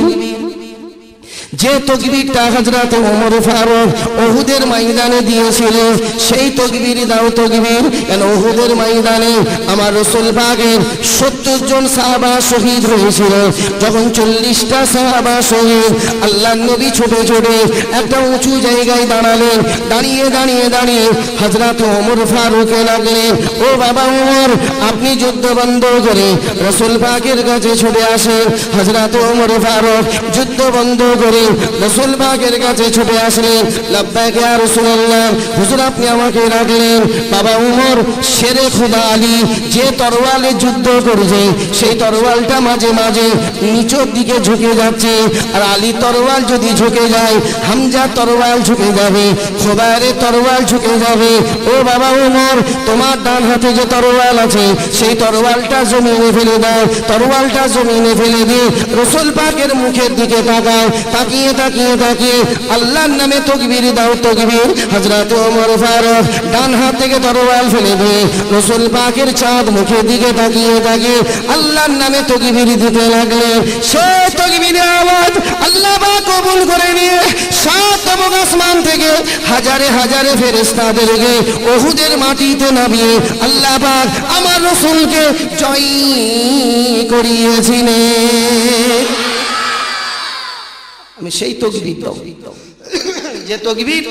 A: যে তাকবীরটা হযরত ওমর ফারুক উহুদের ময়দানে দিয়েছিল, সেই তাকবীর দাও তাকবীর। কেন? উহুদের ময়দানে আমার রাসূল পাকের 70 জন সাহাবা শহীদ হয়েছিল। যখন 40টা সাহাবা শহীদ, আল্লাহর নবী ছোটে ছোটে একটা উঁচু জায়গায় দাঁড়ালেন। দাঁড়িয়ে হযরত ওমর ফারুককে লাগলেন, ও বাবা ওমর, আপনি যুদ্ধ বন্ধ করে রাসূল পাকের কাছে ছুটে আসেন। হযরত ওমর ফারুক যুদ্ধ বন্ধ করে রাসূল পাকের কাছে ছুটে আসলেন। লাব্বাইক ইয়া রাসূলুল্লাহ, হুজুর আপনি আমাকে রাখলেন। বাবা ওমর শেরে খোদা আলী যে তরোয়ালে যুদ্ধ করেছে, সেই তরোয়ালটা মাঝে মাঝে নিচের দিকে ঝুঁকে যাচ্ছে, আর আলী তরোয়াল যদি ঝুঁকে যায়, হামজা তরোয়াল ঝুঁকে যাবে, খোদায়ের তরোয়াল ঝুঁকে যাবে। ও বাবা ওমর, তোমার ডান হাতে যে তরোয়াল আছে, সেই তরোয়ালটা জমিনে ফেলে দাও, তরোয়ালটা জমিনে ফেলে দিয়ে রাসূল পাকের মুখের দিকে তাকাও। তাকিয়ে আল্লাহর নামে তাকবীর দাও তাকবীর। হযরত ওমর ফারুক ডান হাত থেকে তরোয়াল ফেলে দিয়ে রাসূল পাকের চাঁদ মুখের দিকে তাকিয়ে আল্লাহর নামে তাকবীর দিতে লাগলেন। সেই তাকবীরের আওয়াজ আল্লাহ পাক কবুল করে নিয়ে 7 আসমান থেকে হাজারে হাজারে ফেরেশতাদেরকে উহুদের মাটিতে নামিয়ে আল্লাহ পাক আমার রাসূলকে জয় করিয়েছিলেন। আমি সেই তাকবীর দাও, যে তাকবীর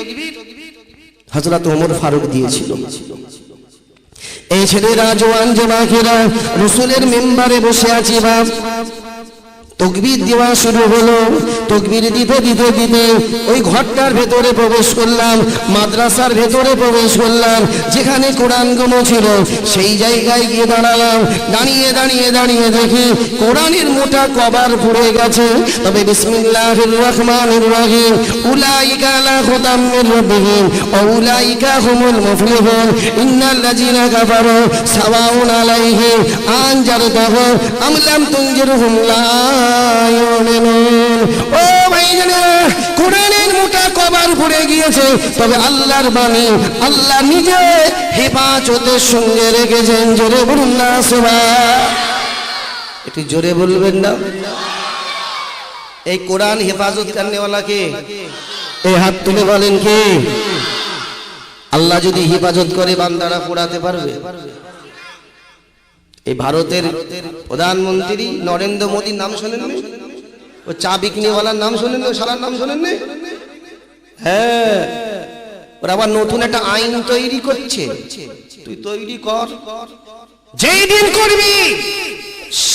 A: হযরত ওমর ফারুক দিয়েছিল। এই ছেলেরা জওয়ান জওয়াকেরা রাসূলের মিম্বারে বসে আছি, বাপ তকবীর দেওয়া শুরু হলো। তকবীর দিতে দিতে দিতে ওই ঘরটার ভেতরে প্রবেশ করলাম, মাদ্রাসার ভেতরে প্রবেশ করলাম, যেখানে কোরআনগুলো ছিল সেই জায়গায় গিয়ে দাঁড়ালাম। দাঁড়িয়ে দাঁড়িয়ে দাঁড়িয়ে দেখি কোরআনের মোটা কভার পড়ে গেছে। তবে বিসমিল্লাহির রহমানির রহিম, উলাইকা আলা হুদাম মির রাব্বিহিম ওয়া উলাইকা হুমুল মুফলিহুন, ইন্নাল্লাযীনা কাফারু সাওয়াউন আলাইহিম আনজারতাহুম আম লাম তুনজিরহুম লা ইউমিনুন। ও ভাইজানেরা, কোরআনের মোটা কভার পড়ে গিয়েছে, তবে আল্লাহর বাণী আল্লাহ নিজে হেফাজতের সঙ্গে রেখেছেন। জোরে বলুন না সুবহান। একটু জোরে বলবেন না। এই কোরআন হেফাজত করনেওয়ালা কে? এই হাত তুলে বলেন কে? আল্লাহ যদি হেফাজত করে বান্দারা পোড়াতে পারবে? এই ভারতের প্রধানমন্ত্রী নরেন্দ্র মোদীর নাম শোনেননি? ও চা বিকনিওয়ালার নাম শোনেননি? ও শালার নাম শোনেননি? হ্যাঁ, ওরা আবার নতুন একটা আইন তৈরি করছে। তুই তৈরি কর, যেই দিন করবি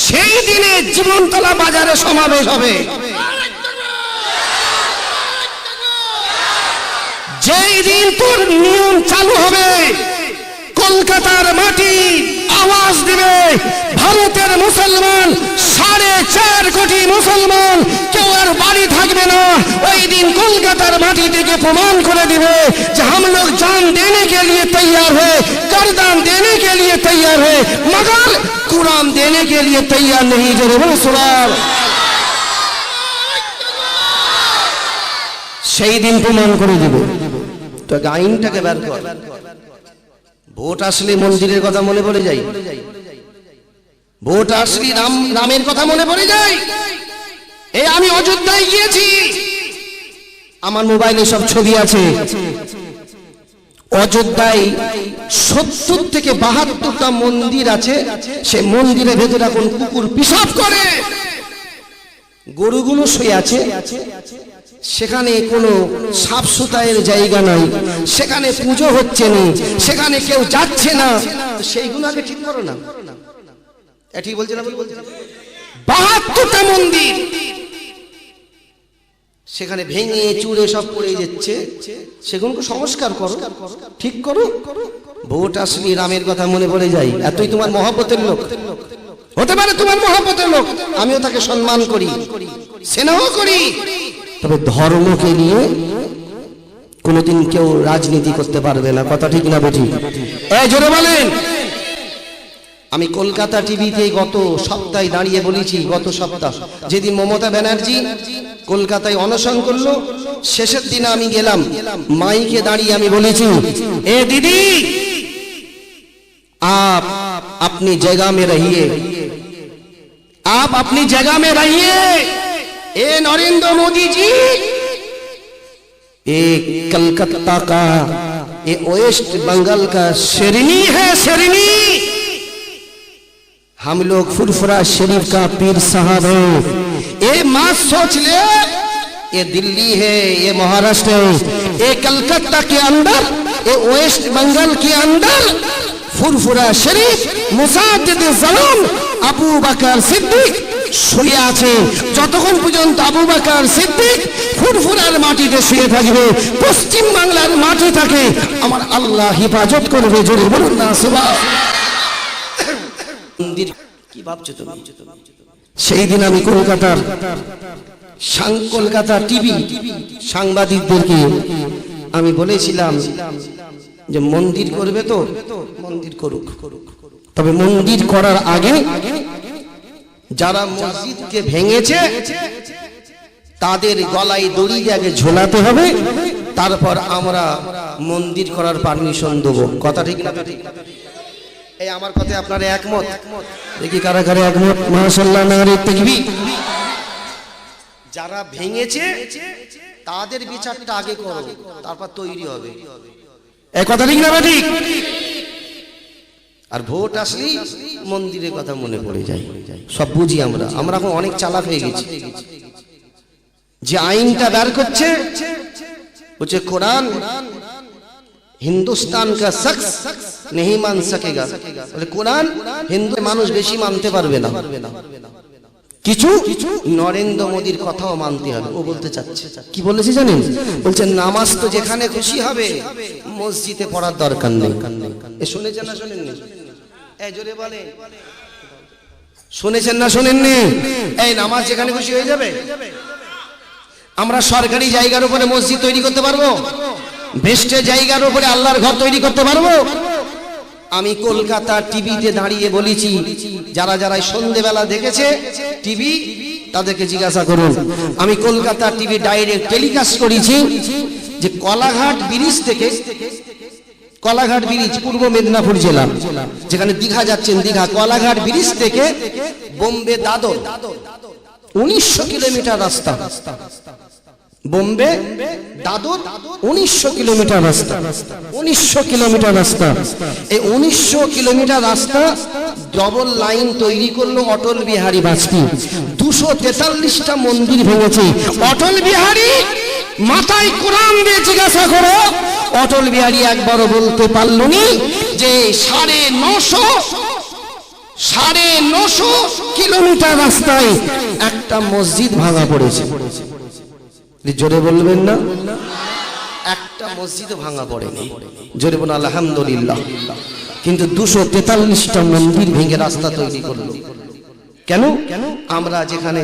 A: সেই দিনে জীবনতলা বাজারে সমাবেশ হবে। যেই দিন তোর নিয়ম চালু হবে, কলকাতার মাটি আওয়াজ দিবে। ভারতের মুসলমান 4.5 কোটি মুসলমান কেউ আর বাড়ি থাকবে না। ওই দিন কলকাতার মাটি থেকে প্রমাণ করে দিবে যে हम लोग जान देने के लिए तैयार है, गर्दन देने के लिए तैयार है, मगर कुरान देने के लिए तैयार नहीं। जरूर बोलो सुभान। সেই দিন প্রমাণ করে দিবে। তো আইনটাকে বের কর। ভোট আসলে মন্দিরের কথা মনে পড়ে যায়, ভোট আসলে রামের কথা মনে পড়ে যায়। এই আমি অযোধ্যায় গিয়েছি, আমার মোবাইলে সব ছবি আছে। অযোধ্যায় 70 থেকে 72টা মন্দির আছে। সে মন্দিরের ভেতরে এখন কুকুর পিশাব করে, গরুগুলো শুয়ে আছে। সেখানে কোনো সাফ সুতায়ের জায়গা নাই, সেখানে পুজো হচ্ছে না, সেখানে কেউ যাচ্ছে না। সেইগুলো আগে ঠিক করো না। ঠিক বলছে না? 72টা মন্দির সেখানে ভেঙে চুরে সব পড়ে যাচ্ছে, সেগুলোকে সংস্কার করো, ঠিক করো। ভোট আসলে রামের কথা মনে পড়ে যায়। এতই তোমার মহব্বতের লোক হতে পারে, তোমার মহব্বতের লোক, আমিও তাকে সম্মান করি, স্নেহ করি। তবে ধর্মকে নিয়ে কোনোদিন কেউ রাজনীতি করতে পারবে না। কথা ঠিক না বেঠিক? এই জোরে বলেন। আমি কলকাতা টিভিতে গত সপ্তাহে দাঁড়িয়ে বলেছি, গত সপ্তাহ যেদিন মমতা ব্যানার্জি কলকাতায় অনশন করলো, শেষের দিনে আমি গেলাম, মাইকে দাঁড়িয়ে আমি বলেছি, এ দিদি आप अपनी जगह में रहिए, आप अपनी जगह में रहिए। ए नरेंद्र मोदी जी, ये कलकत्ता का, ये वेस्ट बंगाल का शेरनी है, शेरनी। हम लोग फुरफुरा शरीफ का पीर साहब है। ये मां सोच ले, ये दिल्ली है, ये महाराष्ट्र है, ये कलकत्ता के अंदर, ये वेस्ट बंगाल के अंदर फुरफुरा शरीफ मुसाद्दिद ज़लाम আবু বকর সিদ্দিক শুয়ে আছে। যতক্ষণ পর্যন্ত আবু বকর সিদ্দিক ফুরফুরার মাটিতে শুয়ে থাকবে, পশ্চিম বাংলার মাটি থাকে, আমার আল্লাহ হেফাজত করবে। জোরে বলুন না সুবহান। কি ভাবছো তুমি? সেই দিন আমি কলকাতা টিভি সাংবাদিকদেরকে আমি বলেছিলাম যে মন্দির করবে তো মন্দির করুক, তবে মন্দির করার আগে যারা মসজিদকে ভেঙেছে তাদের গলায় দড়ি আগে ঝোলাতে হবে, তারপর আমরা মন্দির করার পারমিশন দেবো। কথা ঠিক না? এই আমার কথায় আপনারা একমত? দেখি কারা কারা একমত। মাশাআল্লাহ, নারে তাকবীর। যারা ভেঙেছে তাদের বিচারটা আগে করো, তারপর তৈরি হবে। এই কথা ঠিক না ঠিক? আর ভোট আসলেই মন্দিরের কথা মনে পড়ে যায়। সব বুঝি আমরা, আমরা এখন অনেক চালাক হয়ে গেছি। যে আইনটা বের করছে বলছে কোরআন हिंदुस्तान का शख्स नहीं मान सकेगा। बोले कुरान हिंदू মানুষ বেশি মানতে পারবে না। কিছু নরেন্দ্র মোদীর কথাও মানতে হবে। ও বলতে চাচ্ছে, কি বলেছে জানেন? বলছে নামাজ তো যেখানে খুশি হবে, মসজিদে পড়ার দরকার নেই। শুনেছেন না শোনেননি? এই জোরে বলেন, শুনেছেন না শোনেননি? এই নামাজ যেখানে খুশি হয়ে যাবে। আমরা সরকারি জায়গার উপরে মসজিদ তৈরি করতে পারবো? বেস্টের জায়গার উপরে আল্লাহর ঘর তৈরি করতে পারবো? আমি কলকাতা টিভিতে দাঁড়িয়ে বলেছি, যারা যারা সন্ধ্যেবেলা দেখেছে টিভি তাদেরকে জিজ্ঞাসা করুন। আমি কলকাতা টিভি ডাইরেক্ট টেলিকাস্ট করেছি যে কলাঘাট ব্রিজ থেকে, কলাঘাট ব্রিজ পূর্ব মেদিনীপুর জেলা, যেখানে দীঘা যাচ্ছেন, দীঘা কলাঘাট ব্রিজ থেকে বোম্বে দাদর 1900 কিলোমিটার রাস্তা। বোম্বে দাদর 1900 কিলোমিটার রাস্তা। 1900 কিলোমিটার রাস্তা। এই 1900 কিলোমিটার রাস্তা ডবল লাইন তৈরি করলো অটল বিহারী বাজপেয়ী। 243টা মন্দির ভেঙেছে অটল বিহারী। মাথায় কোরআন দিয়ে জিজ্ঞাসা করো, অটল বিহারী একবারও বলতে পারল নি যে 950 কিলোমিটার রাস্তায় একটা মসজিদ ভাঙা পড়েছে? জোরে বলবেন না? একটা মসজিদ ভাঙা পড়েনি। জোরে বলুন আলহামদুলিল্লাহ। কিন্তু 243টা মন্দির ভেঙে রাস্তা তৈরি করলো। কেন? আমরা যেখানে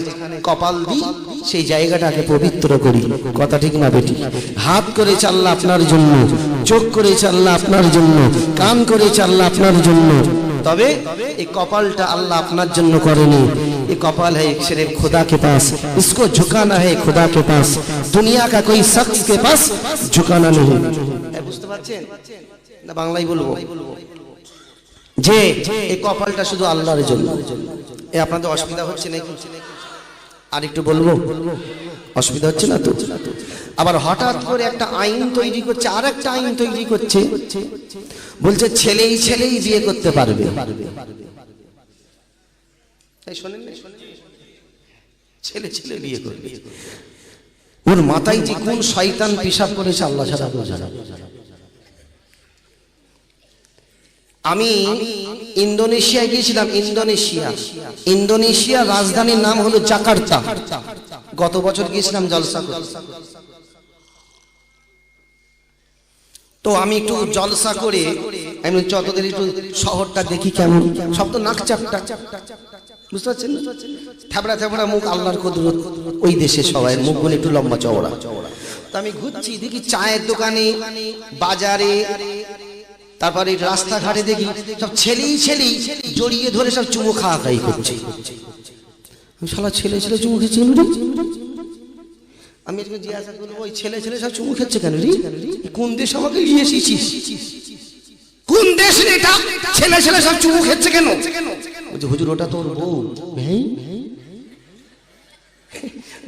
A: কপাল দিই সেই জায়গাটাকে পবিত্র করি। কথা ঠিক না বেটি? হাত করে চাল্লা আপনার জন্য, চোখ করে চাল্লা আপনার জন্য, কান করে চাল্লা আপনার জন্য। তবে এই কপালটা আল্লাহ আপনার জন্য করেনি। ये कपाल है सिर्फ खुदा के पास, इसको झुकाना है खुदा के पास, दुनिया का कोई शख्स के पास झुकाना नहीं। বুঝতে পারছেন না? বাংলায় বলবো যে এই কপালটা শুধু আল্লাহর জন্য। এই আপনাদের অসুবিধা হচ্ছে নাকি? আর একটু বলবো, অসুবিধা হচ্ছে না তো? আবার হঠাৎ করে একটা আইন তৈরি করছে, আর একটা আইন তৈরি করছে, বলছে ছেলেই বিয়ে করতে পারবে। ছেলে বিয়ে করবে। ওর মাথায় যে কোন শয়তান পেশাব করেছে আল্লাহ ছাড়া বোঝা না। আমি ইন্দোনেশিয়ায় গিয়েছিলাম। ইন্দোনেশিয়া রাজধানীর নাম হলো জাকার্তা। গত বছর গিয়েছিলাম জলসা করতে। তো আমি একটু জলসা করে আমি চতদের একটু শহরটা দেখি কেমন। সব তো নাক চাপটা, বুঝতে পারছেন? থাবড়া মুখ, আল্লাহর কুদরত। ওই দেশে সবাই মুখগুলো একটু লম্বা চওড়া। তো আমি ঘুরছি, দেখি চায়ের দোকানে, বাজারে, তারপরে রাস্তাঘাটে দেখি সব ছেলেই জড়িয়ে ধরে সব চুমু খাওয়াই করছে। শালা ছেলে চুমু খেয়েছে কেন রে? আমি একটু জিজ্ঞাসা করবো, ওই ছেলে সব চুমু খেচ্ছে কেন রে? কোন দেশ আমাকে নিয়ে এসেছিস? কোন দেশ এটা? ছেলে সব চুমু খেচ্ছে কেন? বলছে হুজুর ওটা তোর বউ।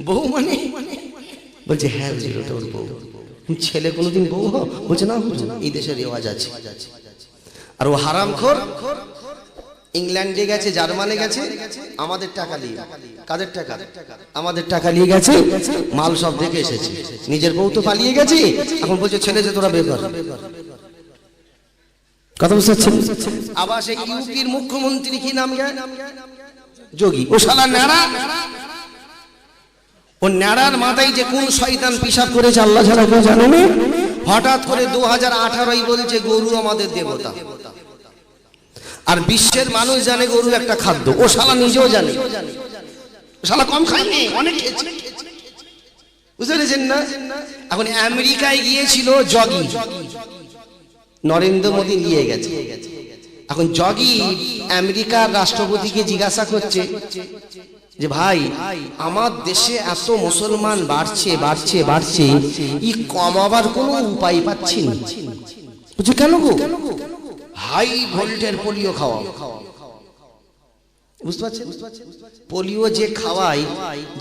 A: বউ মানে? বলছে হ্যাঁ হুজুর ওটা ওর বউ। ছেলে কোনোদিন বউ হয়? বলছে না হুজুর, এই দেশের রেওয়াজ আছে। আর ও হারামখোর ইংল্যান্ডে গেছে, জার্মানে গেছে, আমাদের টাকা নিয়ে। কাদের টাকা? আমাদের টাকা নিয়ে গেছে, মাল সব দেখে এসেছে। নিজের বউ তো পালিয়ে গেছে, এখন বলছে ছেলে যে তোরা বেকার। কথা বুঝতে পারছেন? আবার সেই ইউপির মুখ্যমন্ত্রী কি নাম গে? যোগী। ও শালা ন্যাড়া। ও ন্যাড়ার মাথায় যে কোন শয়তান পেশাব করেছে আল্লাহ ছাড়া কেউ জানে না। হঠাৎ করে 2018 বলছে গরু আমাদের দেবতা। আর বিশ্বের মানুষ জানে গরু একটা খাদ্য। ও শালা নিজেও জানে। শালা কম খায়নি, অনেক খেয়েছে। বুঝতে পেরেছেন না? এখন আমেরিকায় গিয়েছিল জগি, নরেন্দ্র মোদী নিয়ে গেছে। এখন জগি আমেরিকার রাষ্ট্রপতিকে জিজ্ঞাসা করছে যে ভাই আমার দেশে এত মুসলমান বাড়ছে, ই কমাবার কোনো উপায় পাচ্ছি না। বুঝছে কেন গো? হাই ভোল্টের পোলিও খাওয়া। বুঝতে পারছেন? পোলিও যে খাওয়াই,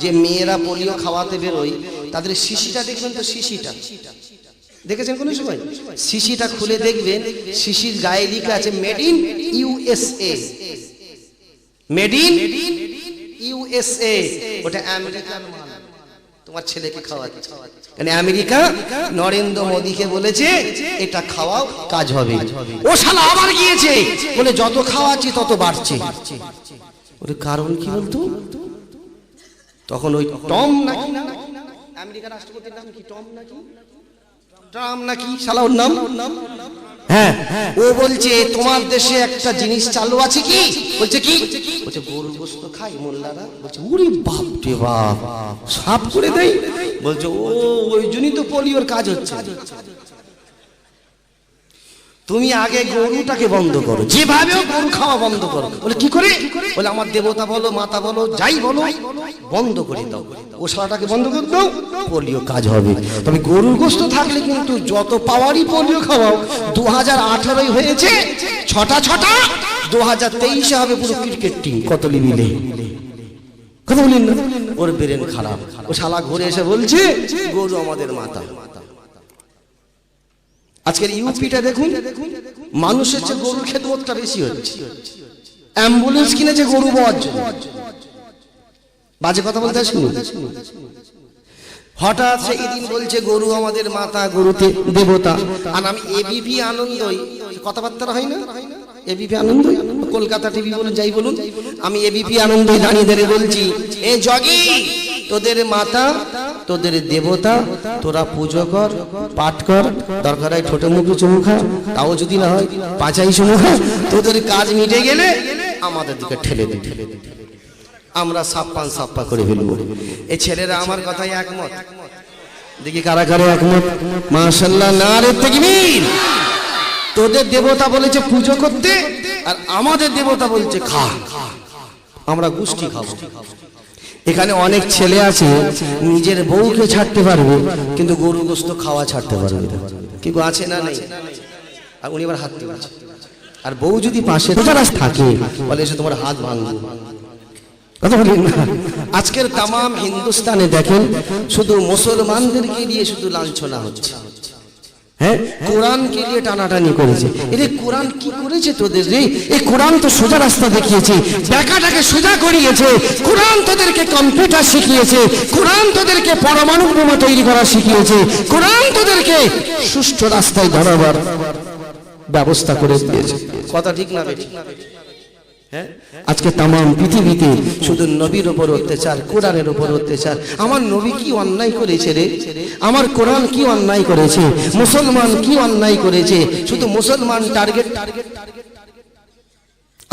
A: যে মেয়েরা পোলিও খাওয়াতে বেরোয়, তাদের শিশিটা দেখবেন তো, শিশিটা দেখেছেন কোন সময়? শিশিটা খুলে দেখবেন, শিশির গায়ে লেখা আছে made in USA. Made in USA. ওটা আমেরিকান মাল, তোমার ছেলেকে খাওয়াতে। কারণ আমেরিকা নরেন্দ্র মোদীকে বলেছে এটা খাওয়াও, কাজ হবে। ও শালা আবার গিয়েছে, বলে যত খাওয়াচ্ছি তত বাড়ছে। ওর কারণ কি বলতো? তখন ওই টম নাকি আমেরিকার রাষ্ট্রপতির নাম কি টম নাকি ট্রাম্প নাকি শালা ওর নাম, হ্যাঁ ও বলছে তোমার দেশে একটা জিনিস চালু আছে কি, বলছে কি, বলছে গরুর গোশত খাই মোল্লারা, বলছে ওরে বাপ রে বাপ সাফ করে দেয়, বলছে ও ওই জন্যই তো পোলিওর কাজ হচ্ছে। তুমি আগে গরুটাকে বন্ধ করো, যেভাবে গরু খাওয়া বন্ধ করো। বলে কি করে, বলে আমার দেবতা বলো মাতা বলো যাই বলো বন্ধ করে দাও, ও সারাটাকে বন্ধ করে দাও, পোলিও কাজ হবে। তবে গরুর গোশত থাকলে কিন্তু যত পাওয়ারই পোলিও খাওয়াও, 2018 হয়েছে ছটা 2023 হবে পুরো ক্রিকেট টিম কত লিবিলে, কথা বলেন না, ওর ব্রেন খারাপ, ও শালা ঘুরে এসে বলছে গরু আমাদের মাতা। আজকের ইউপিটা দেখুন, মানুষের চেয়ে গরুর খেদমতটা বেশি হচ্ছে, অ্যাম্বুলেন্স কিনেছে গরু পাওয়ার জন্য, বাজে কথা বলতে শুনুন। হঠাৎ সে এদিন বলছে গরু আমাদের মাতা, গরুতে দেবতা, আর আমি এবিপি আনন্দই, কথাবার্তা হয় না, এবিপি আনন্দই, কলকাতা টিভি বলুন যাই বলুন, আমি এবিপি আনন্দই দাঁড়িয়ে দাঁড়িয়ে বলছি এ জগি তোদের মাতা তোদের দেবতা, তোরা পুজো কর পাঠ কর, দরকার হয় ঠোঁটে মুখে চুমু খা, তাও যদি না হয় পাঁচাই চুমু খা, তোদের কাজ মিটে গেলে আমাদের দিকে ঠেলে দে, আমরা সাপ্পা করে ফেলবো। এই ছেলেরা আমার কথায় একমত, দেখি কারা কারা একমত, মাশাআল্লাহ নারে তাকবীর। তোদের দেবতা বলেছে পুজো করতে, আর আমাদের দেবতা বলছে খা, আমরা গুষ্টি খাবো। এখানে অনেক ছেলে আছে নিজের বউকে ছাড়তে পারবে কিন্তু গরু গোশত খাওয়া ছাড়তে পারবে না, কিন্তু আছে না নেই, আর উনি আবার হাত তুলছে, আর বউ যদি পাশে থাকে বলে এসে তোমার হাত ভাঙবো, কথা বলেন না। আজকের তামাম হিন্দুস্তানে দেখেন শুধু মুসলমানদেরকে দিয়ে শুধু লাঞ্ছনা হচ্ছে, হ্যাঁ কোরআনকে নিয়ে টানাটানি করেছে। এরে কোরআন কি করেছে তোদের রে, এই কোরআন তো সোজা রাস্তা দেখিয়েছে, বেকাটাকে সোজা করিয়েছে, কোরআন তোদেরকে কম্পিউটার শিখিয়েছে, কোরআন তোদেরকে পরমাণু বোমা তৈরি করা শিখিয়েছে, কোরআন তোদেরকে সুষ্ঠু রাস্তায় দাঁড়াবার ব্যবস্থা করে দিয়েছে, কথা ঠিক না বেঠিক? হ্যাঁ আজকে তামাম পৃথিবীতে শুধু নবীর উপর অত্যাচার, কোরআনের উপর অত্যাচার। আমার নবী কি অন্যায় করেছে রে, আমার কোরআন কি অন্যায় করেছে, মুসলমান কি অন্যায় করেছে, শুধু মুসলমান টার্গেট।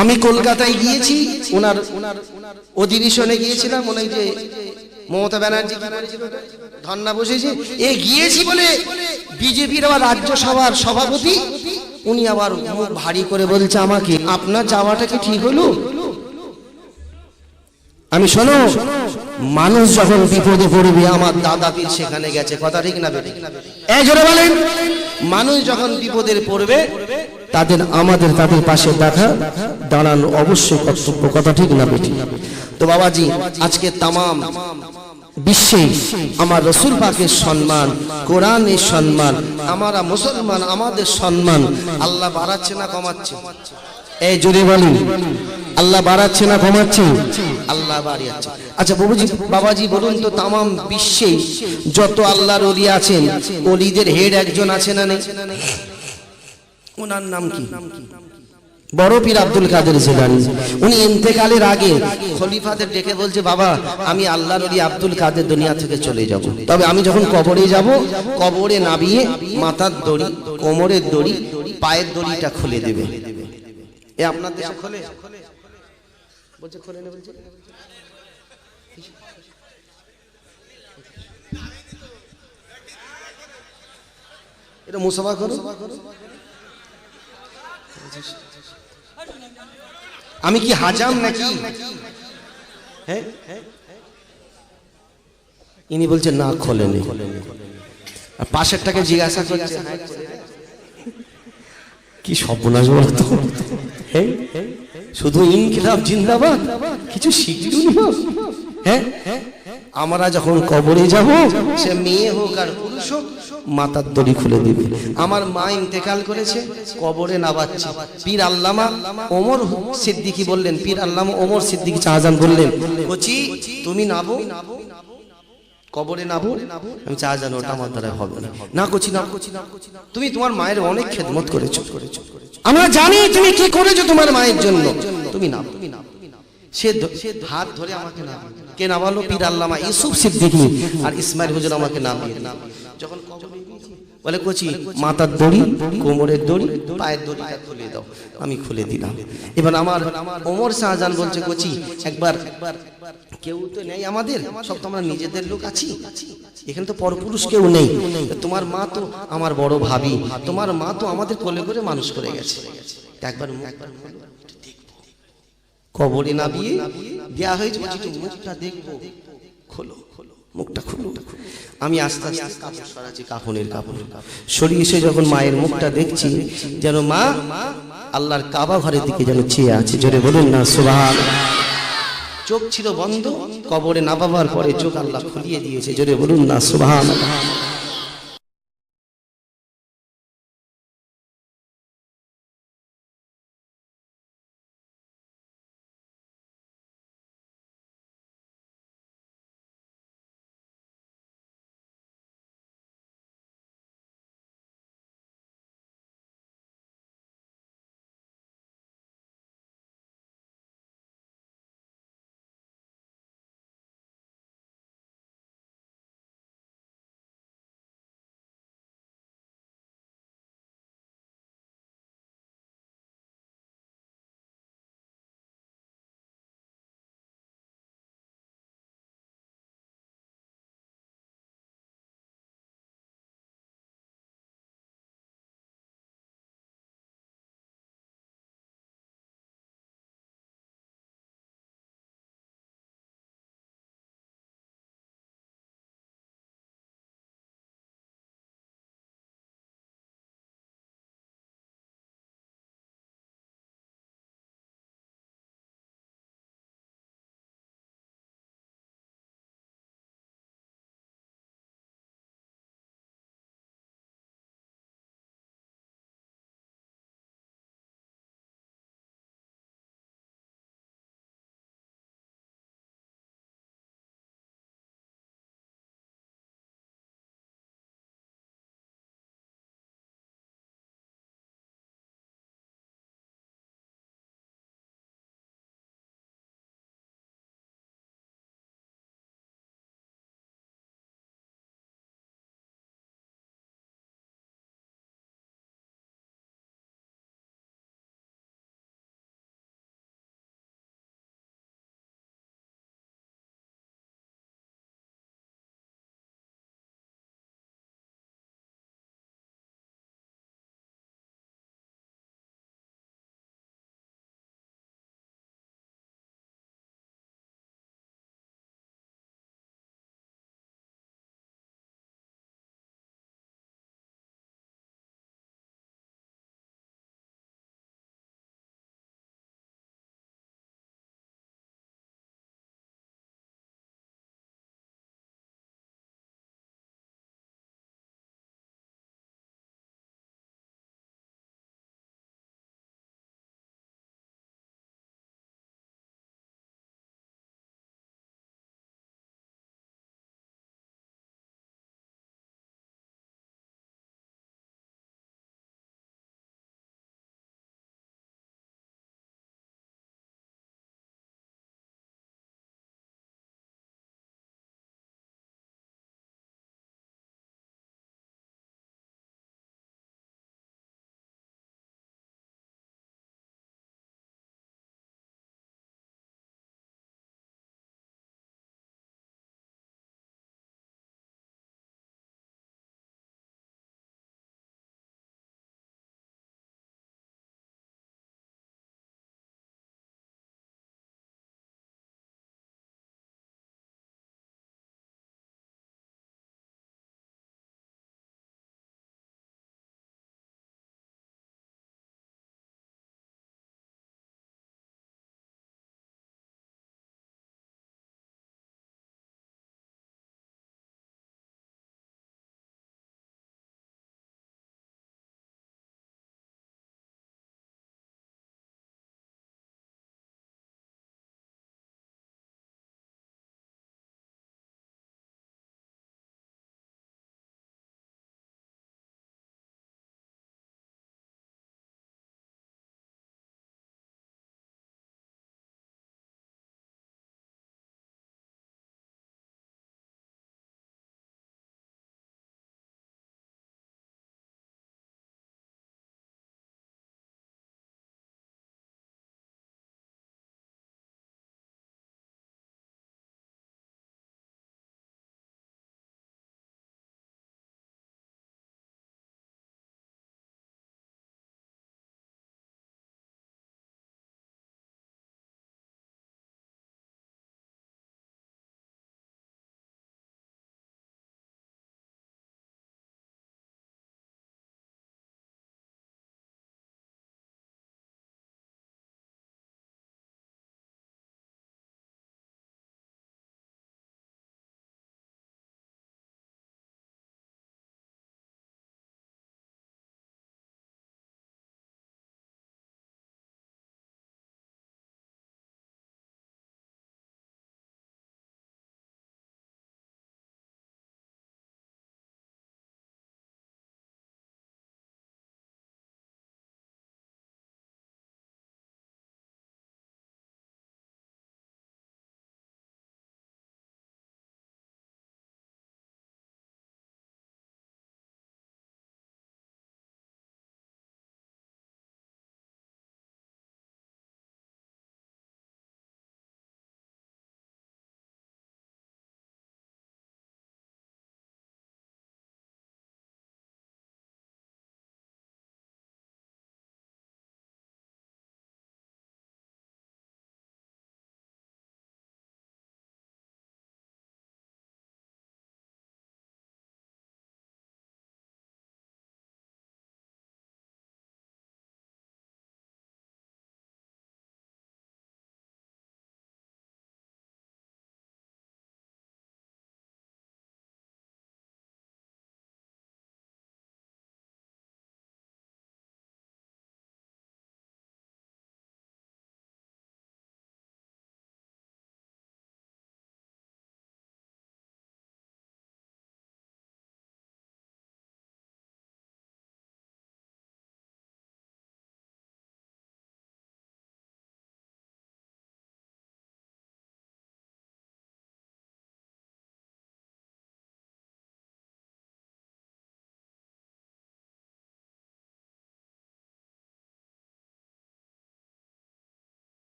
A: আমি কলকাতায় গিয়েছি, ওনার অধিবেশনে গিয়েছিলাম, ওনাই যে মমতা ব্যানার্জি ধর্ণা বসেছে, এ গিয়েছি বলে বিজেপির আবার রাজ্যসভার সভাপতি উনি আবার মুখ ভারী করে বলছে আমাকে, আপনার যাওয়াটা কি ঠিক হলো? আমি শোনো, মানুষ যখন বিপদে পড়বে আমার দাদা পীর সেখানে গেছে, কথা ঠিক না বেঠিক? এই জোরে বলেন, মানুষ যখন বিপদে পড়বে তাদের পাশে দাঁড়ানো অবশ্যই কর্তব্য, কথা ঠিক না বেঠিক? তো বাবাজি আজকে তামাম বিশ্বে আমার রাসূল পাকের সম্মান, কোরআনের সম্মান, আমরা মুসলমান আমাদের সম্মান আল্লাহ বাড়াচ্ছে না কমাচ্ছে? এই জোরে বলেন, আল্লাহ বাড়াচ্ছে না কমাচ্ছে? আল্লাহ বাড়িয়েছে। আচ্ছা বাবাজি বলুন তো, তামাম বিশ্বে যত আল্লাহর ওলি আছেন, ওলিদের হেড একজন আছে না নেই? ওনার নাম কি? বড় পীর আব্দুল কাদের জিলানী। উনি ইন্তেকালের আগে খলিফাদের ডেকে বলছে, বাবা আমি আল্লাহর ওলি আব্দুল কাদের দুনিয়া থেকে চলে যাব, তবে আমি যখন কবরে যাব, কবরে নামিয়ে মাথার দড়ি, কোমরের দড়ি, পায়ের দড়িটা খুলে দেবে। এ আপনার দেশে খোলে? বলছে খোলে না, বলছে এটা মুসাফা করো। আমি কি হাজাম নাকি? হ্যাঁ ইনি বলছে না খোলেনি, পাশেরটাকে জিজ্ঞাসা করছে কি সর্বনাশ বলতো, শুধু ইনকিলাব জিন্দাবাদ, কিছু শিখলুনি? হ্যাঁ আমরা যখন কবরে যাব, সে মেয়ে হোক আর পুরুষ হোক, মাথার দড়ি খুলে দিবে। আমার মা ইন্তেকাল করেছে, কবরে নাবাচ্ছে, পীর আল্লামা ওমর সিদ্দিকী বললেন, পীর আল্লামা ওমর সিদ্দিকী শাহজাহান বললেন, বলছি তুমি নাবো কবরে নাবো। আমি শাহজাহান ওটা আমার দ্বারা হবে না, না করছি না, তুমি তোমার মায়ের অনেক খেদমত করেছো, আমরা জানি তুমি কি করেছো তোমার মায়ের জন্য, তুমি নাবো। সে হাত ধরে আমাকে নাম কে নামালো? পীর আল্লামা ইউসুফ সিদ্দিকী আর ইসমাইল হুজুর আমাকে নামিয়ে দিল। যখন বলে কচি মাথার দড়ি, কোমরের দড়ি, পায়ের দড়িটা খুলে দাও। আমি খুলে দিলাম। এবার আমার ওমর শাহজাহান বলছে কচি একবার, কেউ তো নেই আমাদের, সব তো আমরা নিজেদের লোক আছি, এখানে তো পরপুরুষ কেউ নেই। তোমার মা তো আমার বড় ভাবি, তোমার মা তো আমাদের কোলে করে মানুষ করে গেছে, একবার কবরে নামিয়ে দেয়া হয়েছে, মুখটা দেখবো, খোলো মুখটা খুলো। আমি আস্তে আস্তে কাপড় সরাচ্ছি, কাফনের কাপড় সরিয়ে এসে যখন মায়ের মুখটা দেখছি, যেন মা আল্লাহর কাবা ঘরের দিকে যেন চেয়ে আছে। জোরে বলুন না সুবহানাল্লাহ। চোখ ছিল বন্ধ, কবরে নামাবার পরে চোখ আল্লাহ খুলিয়ে দিয়েছে। জোরে বলুন না সুবহানাল্লাহ।